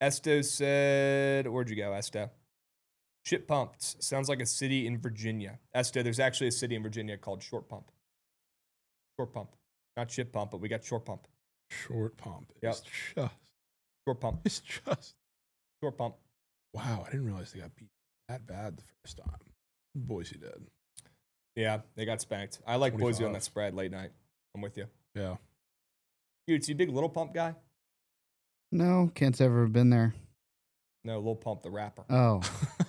Esto said, where'd you go, Esto? Shit pumped. Sounds like a city in Virginia. Esto, there's actually a city in Virginia called Short Pump. Short Pump. Not shit pump, but we got Short Pump. Short Pump. Yep. It's just. Short Pump. It's just. Short Pump. Wow, I didn't realize they got beat that bad the first time. Boise did. Yeah, they got spanked. I like Boise on 25. that spread late night. I'm with you. Yeah. Dude, you big Little Pump guy? No, can't say I've ever been there. No, Lil Pump, the rapper. Oh,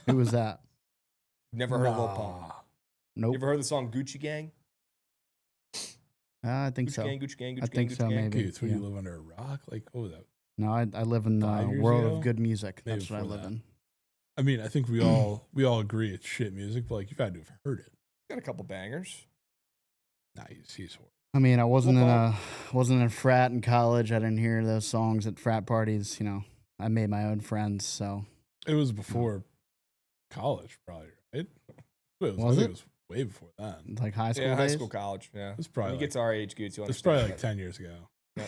who was that? Never heard of Lil Pump. Nope. You ever heard the song Gucci Gang? I think Gucci so. Gang, Gucci Gang, Gucci I Gang, think Gucci so, Gang. maybe. Dude, so yeah. you live under a rock? Like, what was that? No, I live in the 5 years world ago? of good music. Maybe That's what I before live that. in. I mean, I think we all agree it's shit music, but like you've had to have heard it. Got a couple bangers. Nah, he's horrible. I mean, I wasn't Football. in a frat in college. I didn't hear those songs at frat parties. You know, I made my own friends. So It was before college, probably, right? I Was think it? it was way before then. like high school Yeah, high days. school, college. Yeah. It's When probably you like, get to our age, Goots, you it's understand. probably like 10 years ago.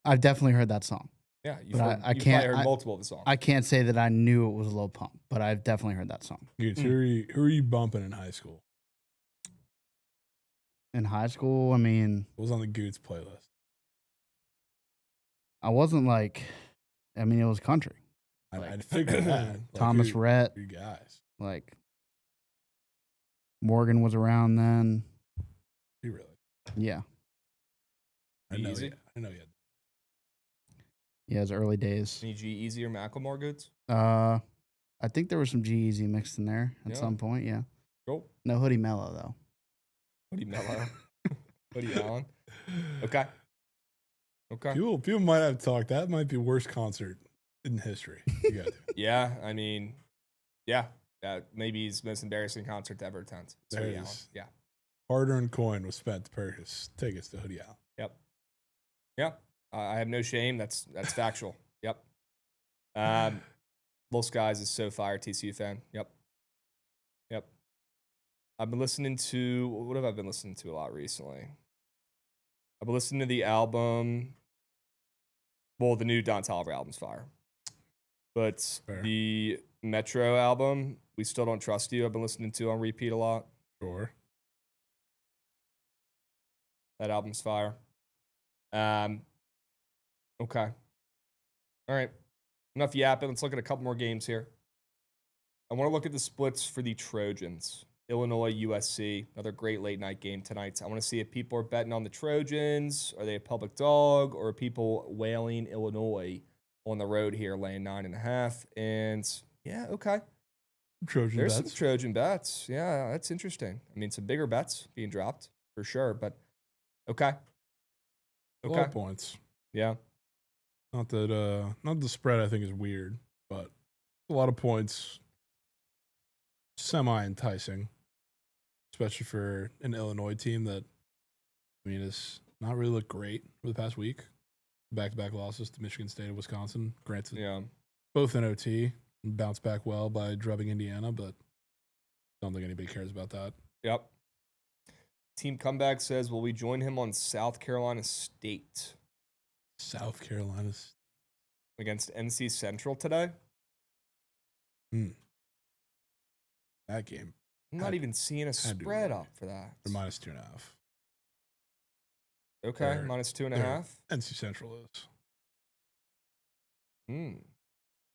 I've definitely heard that song. Yeah, you've, But heard, I you've probably can't- heard I- multiple of the songs. I can't say that I knew it was a Low Pump, but I've definitely heard that song. Dude, who are you bumping in high school? In high school, I mean, What was on the Goots playlist? I wasn't like, I mean, it was country. I figured that. Like, Thomas who- Rhett, You guys. like Morgan was around then. You really. Yeah, I know Easy? you. I know you. yeah, it was early days. Any G-Eazy or Macklemore Goots? I think there was some G-Eazy mixed in there at Yeah. some point. Yeah, Cool. No Hoodie Mellow though. Hoodie Mellow. Hoodie Allen. Okay. Okay. People might have talked. That might be worst concert in history. You got to. Yeah, I mean, yeah. Maybe his most embarrassing concert to ever attend. It's Hoodie Allen. Yeah. Hard-earned coin was spent to purchase tickets to Hoodie Allen. Yep. Yep. I have no shame. That's factual. Yep. Lil Skies is so fire, TCU fan. Yep. Yep. I've been listening to, what have I been listening to a lot recently? I've been listening to the album, well, the new Don Toliver album's fire. But Fair. The Metro album, We Still Don't Trust You, I've been listening to on repeat a lot. Sure. That album's fire. Okay. All right. Enough yapping. Let's look at a couple more games here. I want to look at the splits for the Trojans. Illinois, USC. Another great late night game tonight. I want to see if people are betting on the Trojans. Are they a public dog? Or are people wailing Illinois on the road here, laying 9.5? And yeah, okay. There's some Trojan bets. Yeah, that's interesting. I mean, some bigger bets being dropped for sure, but okay. A lot of points. Yeah. Not that not the spread I think is weird, but a lot of points. Semi enticing, especially for an Illinois team that, I mean, has not really looked great for the past week. Back-to-back losses to Michigan State and Wisconsin. Granted, Yeah. both in OT and bounced back well by drubbing Indiana, but don't think anybody cares about that. Yep. Team Comeback says, will we join him on South Carolina State South Carolina against NC Central today? That game. I'm not even seeing a spread up for that. They're -2.5. Okay, -2.5. NC Central is.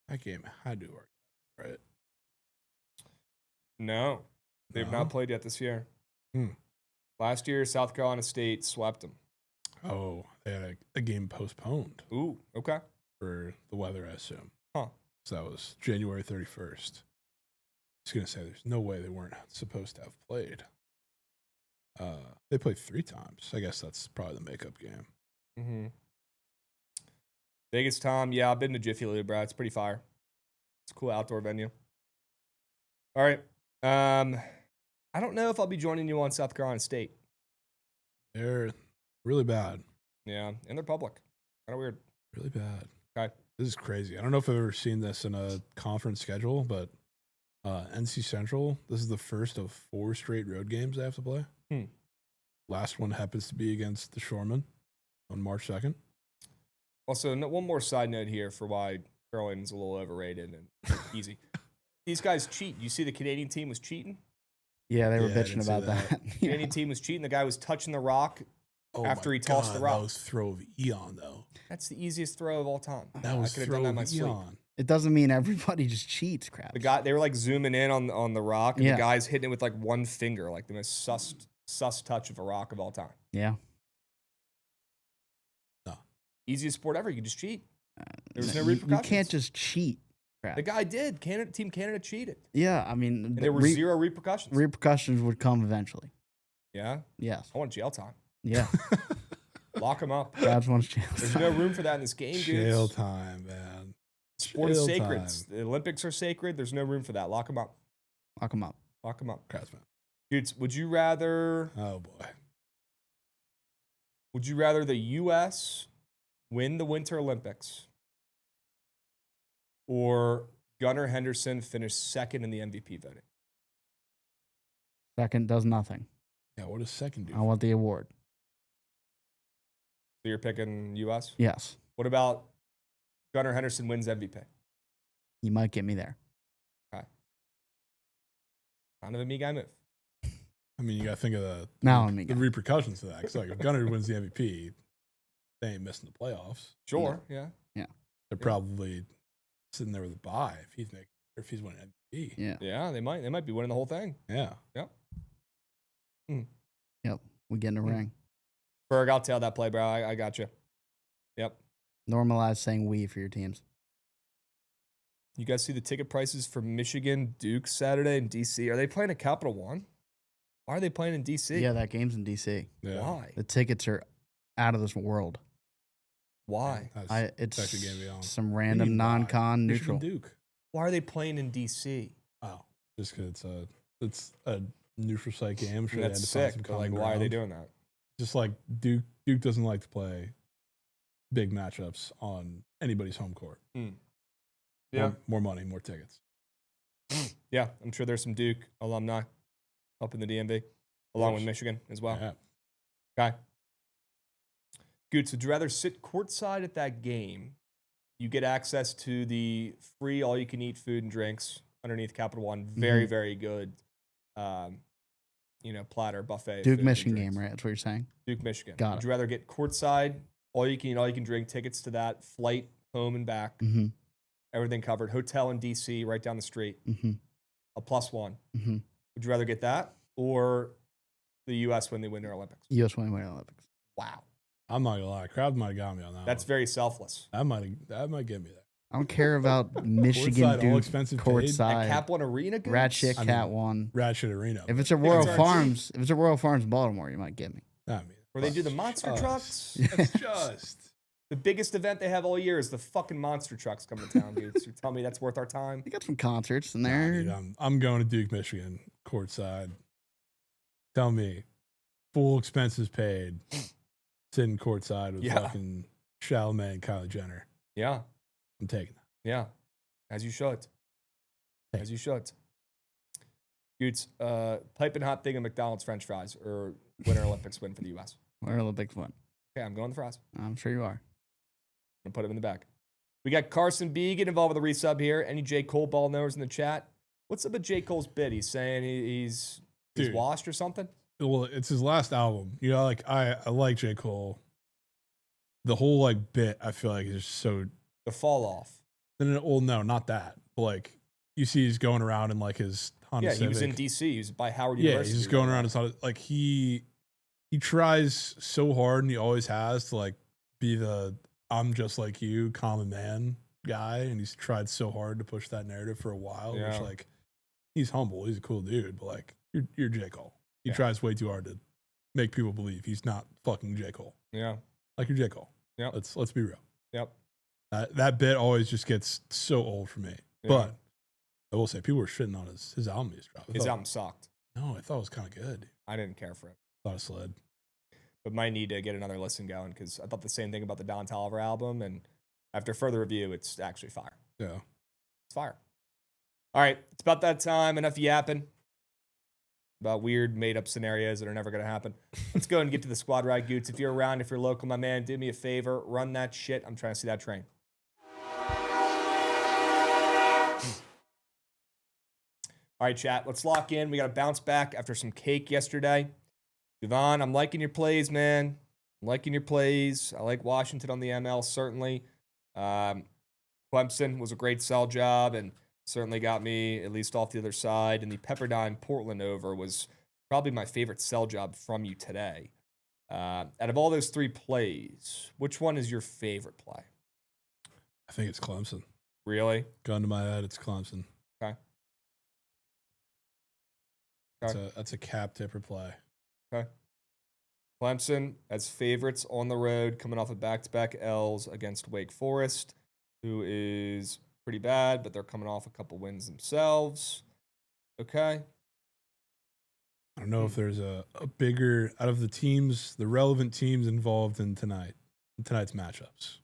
That game had to work, right? No, they've not played yet this year. Last year, South Carolina State swept them. Oh, they had a game postponed. Ooh, okay. For the weather, I assume. Huh. So that was January 31st. I was going to say there's no way they weren't supposed to have played. They played 3 times. I guess that's probably the makeup game. Mm-hmm. Vegas Tom, yeah, I've been to Jiffy Lube, bro. It's pretty fire. It's a cool outdoor venue. All right. I don't know if I'll be joining you on South Carolina State. They're really bad. Yeah, and they're public. Kind of weird. Really bad. Okay. This is crazy. I don't know if I've ever seen this in a conference schedule, but NC Central, this is the first of 4 straight road games they have to play. Last one happens to be against the Shoremen on March 2nd. Also, one more side note here for why curling's a little overrated and easy. These guys cheat. You see the Canadian team was cheating? Yeah, they were bitching about that. The Canadian team was cheating. The guy was touching the rock after he tossed the rock. That was throw of eon, though. That's the easiest throw of all time. That was I could have done that in my sleep. eon. It doesn't mean everybody just cheats, Krabs. The guy, they were like zooming in on the rock, and Yeah. the guy's hitting it with like one finger, like the most sus touch of a rock of all time. Yeah. No. Easiest sport ever. You can just cheat. There's no You repercussions. can't just cheat, Krabs. The guy did. Team Canada cheated. Yeah, I mean, And there were 0 repercussions. Repercussions would come eventually. Yeah? Yes. I want jail time. Yeah. Lock him up. Krabs wants jail. There's no room for that in this game, dude. Jail time, man. Sport is Jail sacred. time. The Olympics are sacred. There's no room for that. Lock him up. Lock him up. Lock him up. Krabs, man. Dudes, would you rather Oh, boy. the U.S. win the Winter Olympics or Gunnar Henderson finish second in the MVP voting? Second does nothing. Yeah, what does second do? I want the award. So you're picking U.S.? Yes. What about Gunnar Henderson wins MVP? You might get me there. Okay. Kind of a me guy move. I mean, you got to think of the the repercussions of that. Because like, if Gunnar wins the MVP, they ain't missing the playoffs. Sure, yeah. They're probably sitting there with a bye if he's winning MVP. Yeah. Yeah, they might be winning the whole thing. Yeah. Yep. Yep. We get in a ring. Berg, I'll tell that play, bro. I got you. Yep. Normalize saying we for your teams. You guys see the ticket prices for Michigan Duke Saturday in DC? Are they playing at Capital One? Why are they playing in DC? Yeah, that game's in DC. Yeah. Why? The tickets are out of this world. Why? It's actually getting me on. some What do you random mean, why? non-con Michigan neutral. Duke. Why are they playing in DC? Oh, just because it's a neutral site game. I'm sure That's they had to find sick. some But like, common why are they ground. doing that? Just like Duke doesn't like to play big matchups on anybody's home court. Yeah. More money, more tickets. Yeah, I'm sure there's some Duke alumni up in the DMV, along with Michigan as well. Yeah. Okay. Goots, would you rather sit courtside at that game? You get access to the free all-you-can-eat food and drinks underneath Capital One. Very, very good, platter, buffet. Duke food Michigan and game, drinks. right? That's what you're saying. Duke, Michigan. Got Would it. you rather get courtside, all-you-can-eat, all-you-can-drink tickets to that, flight home and back, Mm-hmm. everything covered, hotel in D.C. right down the street, Mm-hmm. a +1. Mm-hmm. Would you rather get that or the U.S. when they win their Olympics? U.S. Winning Olympics. Wow. I'm not gonna lie, Krabs might have got me on that. That's one. very selfless. That might get me there. I don't care about Michigan Courtside, all Duke expenses paid. At courtside. Cap One Arena, Goots? Rat shit I cat mean, one. Ratchet Arena. If it's a Tickets Royal are Farms, if it's a Royal Farms Baltimore, you might get me. I mean, Where they do the that's monster just- trucks? That's just. The biggest event they have all year is the fucking monster trucks coming to town, Goots. You're telling me that's worth our time? You got some concerts in Nah, there. dude, I'm going to Duke, Michigan, courtside. Tell me, full expenses paid, sitting courtside with Yeah. fucking Chalamet and Kylie Jenner. Yeah. I'm taking that. Yeah. As you should. Hey. As you should. Goots, piping hot thing of McDonald's French fries or Winter Olympics win for the U.S. Where Olympics win. Okay, I'm going the fries. I'm sure you are. I'm going to put him in the back. We got Carson B. Get involved with the resub here. Any J. Cole ball knowers in the chat? What's up with J. Cole's bid? He's saying he's Dude. washed or something? Well, it's his last album. You know, like I like J. Cole. The whole like bit, I feel like is just so. The fall off. Well, no, not that. But like you see, he's going around in like his Honda Yeah, Civic. he was in D.C. He was by Howard Yeah, University. he's just going right around now. his Honda. Like he tries so hard, and he always has to like be the I'm just like you, common man guy, and he's tried so hard to push that narrative for a while. Yeah. Which like he's humble, he's a cool dude, but like you're J. Cole. He Yeah. tries way too hard to make people believe he's not fucking J. Cole. Yeah. Like you're J. Cole. Yep. Let's be real. Yep. That bit always just gets so old for me. Yeah. But I will say people were shitting on his album he's dropped. His album sucked. No, I thought it was kind of good. I didn't care for it. Thought it slid. But might need to get another listen going because I thought the same thing about the Don Toliver album. And after further review, it's actually fire. Yeah. It's fire. All right. It's about that time. Enough yapping about weird made up scenarios that are never going to happen. Let's go and get to the squad ride, Goots. If you're around, if you're local, my man, do me a favor. Run that shit. I'm trying to see that train. All right, chat. Let's lock in. We got to bounce back after some cake yesterday. Jovan, I'm liking your plays, man. I'm liking your plays. I like Washington on the ML, certainly. Clemson was a great sell job and certainly got me at least off the other side. And the Pepperdine Portland over was probably my favorite sell job from you today. Out of all those three plays, which one is your favorite play? I think it's Clemson. Really? Gun to my head, it's Clemson. Okay. That's a cap tipper play. Okay. Clemson as favorites on the road, coming off of back-to-back L's against Wake Forest, who is pretty bad, but they're coming off a couple wins themselves. Okay. I don't know if there's a bigger out of the teams, the relevant teams involved in tonight's matchups.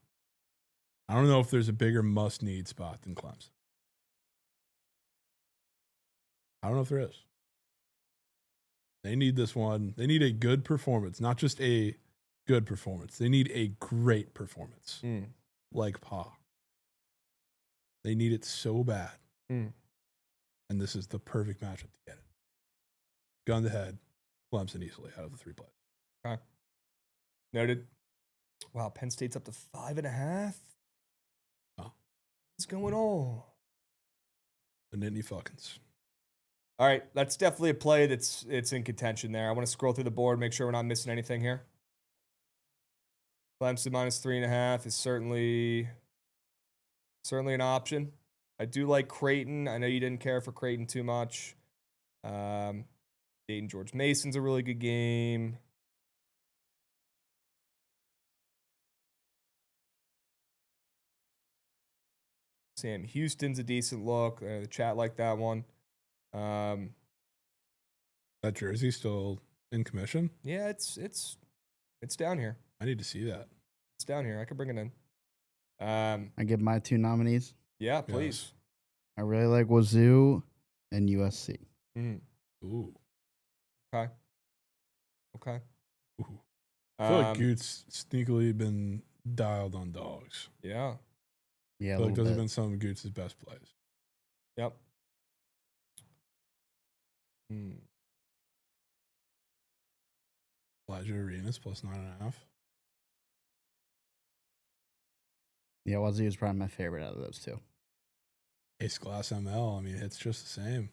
I don't know if there's a bigger must-need spot than Clemson. I don't know if there is. They need this one. They need a good performance, not just a good performance. They need a great performance, like Pa. They need it so bad. And this is the perfect matchup to get it. Gun to head, Clemson easily out of the three plays. Okay. Noted. Wow, Penn State's up to 5.5. Oh. What's going on? The Nittany Fuckins. All right, that's definitely a play it's in contention there. I want to scroll through the board, make sure we're not missing anything here. Clemson minus 3.5 is certainly an option. I do like Creighton. I know you didn't care for Creighton too much. Dayton George Mason's a really good game. Sam Houston's a decent look. The chat liked that one. That jersey still in commission? Yeah, it's down here. I need to see that. It's down here. I could bring it in. I give my 2 nominees. Yeah, please. I really like Wazoo and USC. Ooh. Okay. Ooh. I feel like Goots sneakily been dialed on dogs. Yeah. Yeah, I feel like those have been some of Goots' best plays. Yep. Elijah Arenas plus 9.5. Yeah, Wazoo is probably my favorite out of those 2. Ace Glass ML. I mean, it's just the same.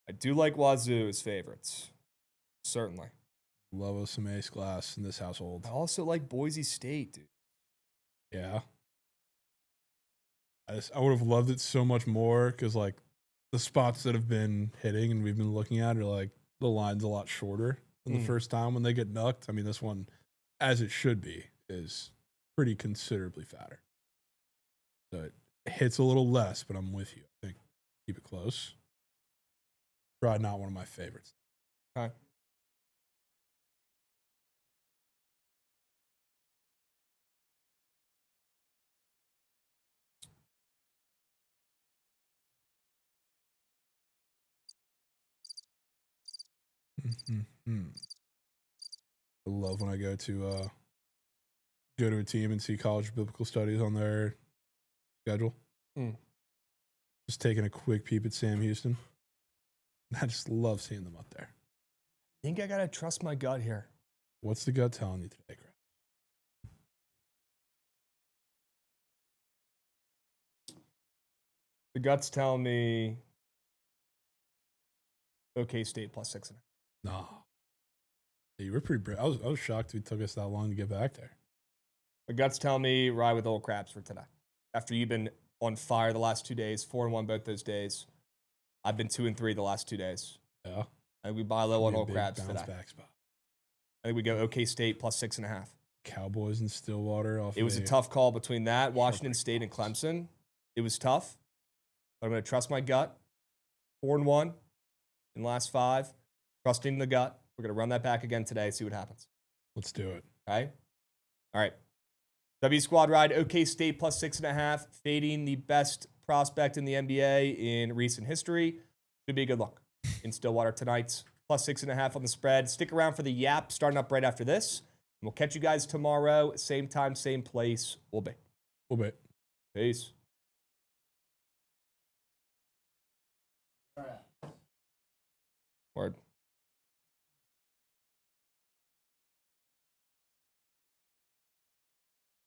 I do like Wazoo as favorites. Certainly. Love us some Ace Glass in this household. I also like Boise State, dude. Yeah. I would have loved it so much more because, like, the spots that have been hitting and we've been looking at are, like, the line's a lot shorter than the first time when they get knucked. I mean, this one, as it should be, is pretty considerably fatter. So it hits a little less, but I'm with you. I think keep it close. Probably not one of my favorites. Okay. I love when I go to a team and see college biblical studies on their schedule. Just taking a quick peep at Sam Houston. I just love seeing them up there. I think I gotta trust my gut here. What's the gut telling you today, Krabs? The gut's telling me OK State plus 6.5. Nah. Yeah, you were pretty brave. I was shocked it took us that long to get back there. The gut's telling me ride with old Krabs for today. After you've been on fire the last 2 days, 4-1 both those days. I've been 2-3 the last 2 days. Yeah. I think we buy low on Be a old big Krabs bounce today. back spot. I think we go OK State plus 6.5. Cowboys in Stillwater. It was a tough call between that, Washington State and Clemson. It was tough, but I'm going to trust my gut. 4-1 in the last 5. Trusting the gut. We're going to run that back again today, see what happens. Let's do it. Okay? All right. W Squad ride, OK State plus 6.5. Fading the best prospect in the NBA in recent history. Should be a good look in Stillwater tonight. Plus 6.5 on the spread. Stick around for the Yap starting up right after this. We'll catch you guys tomorrow. Same time, same place. We'll be. Peace. Word.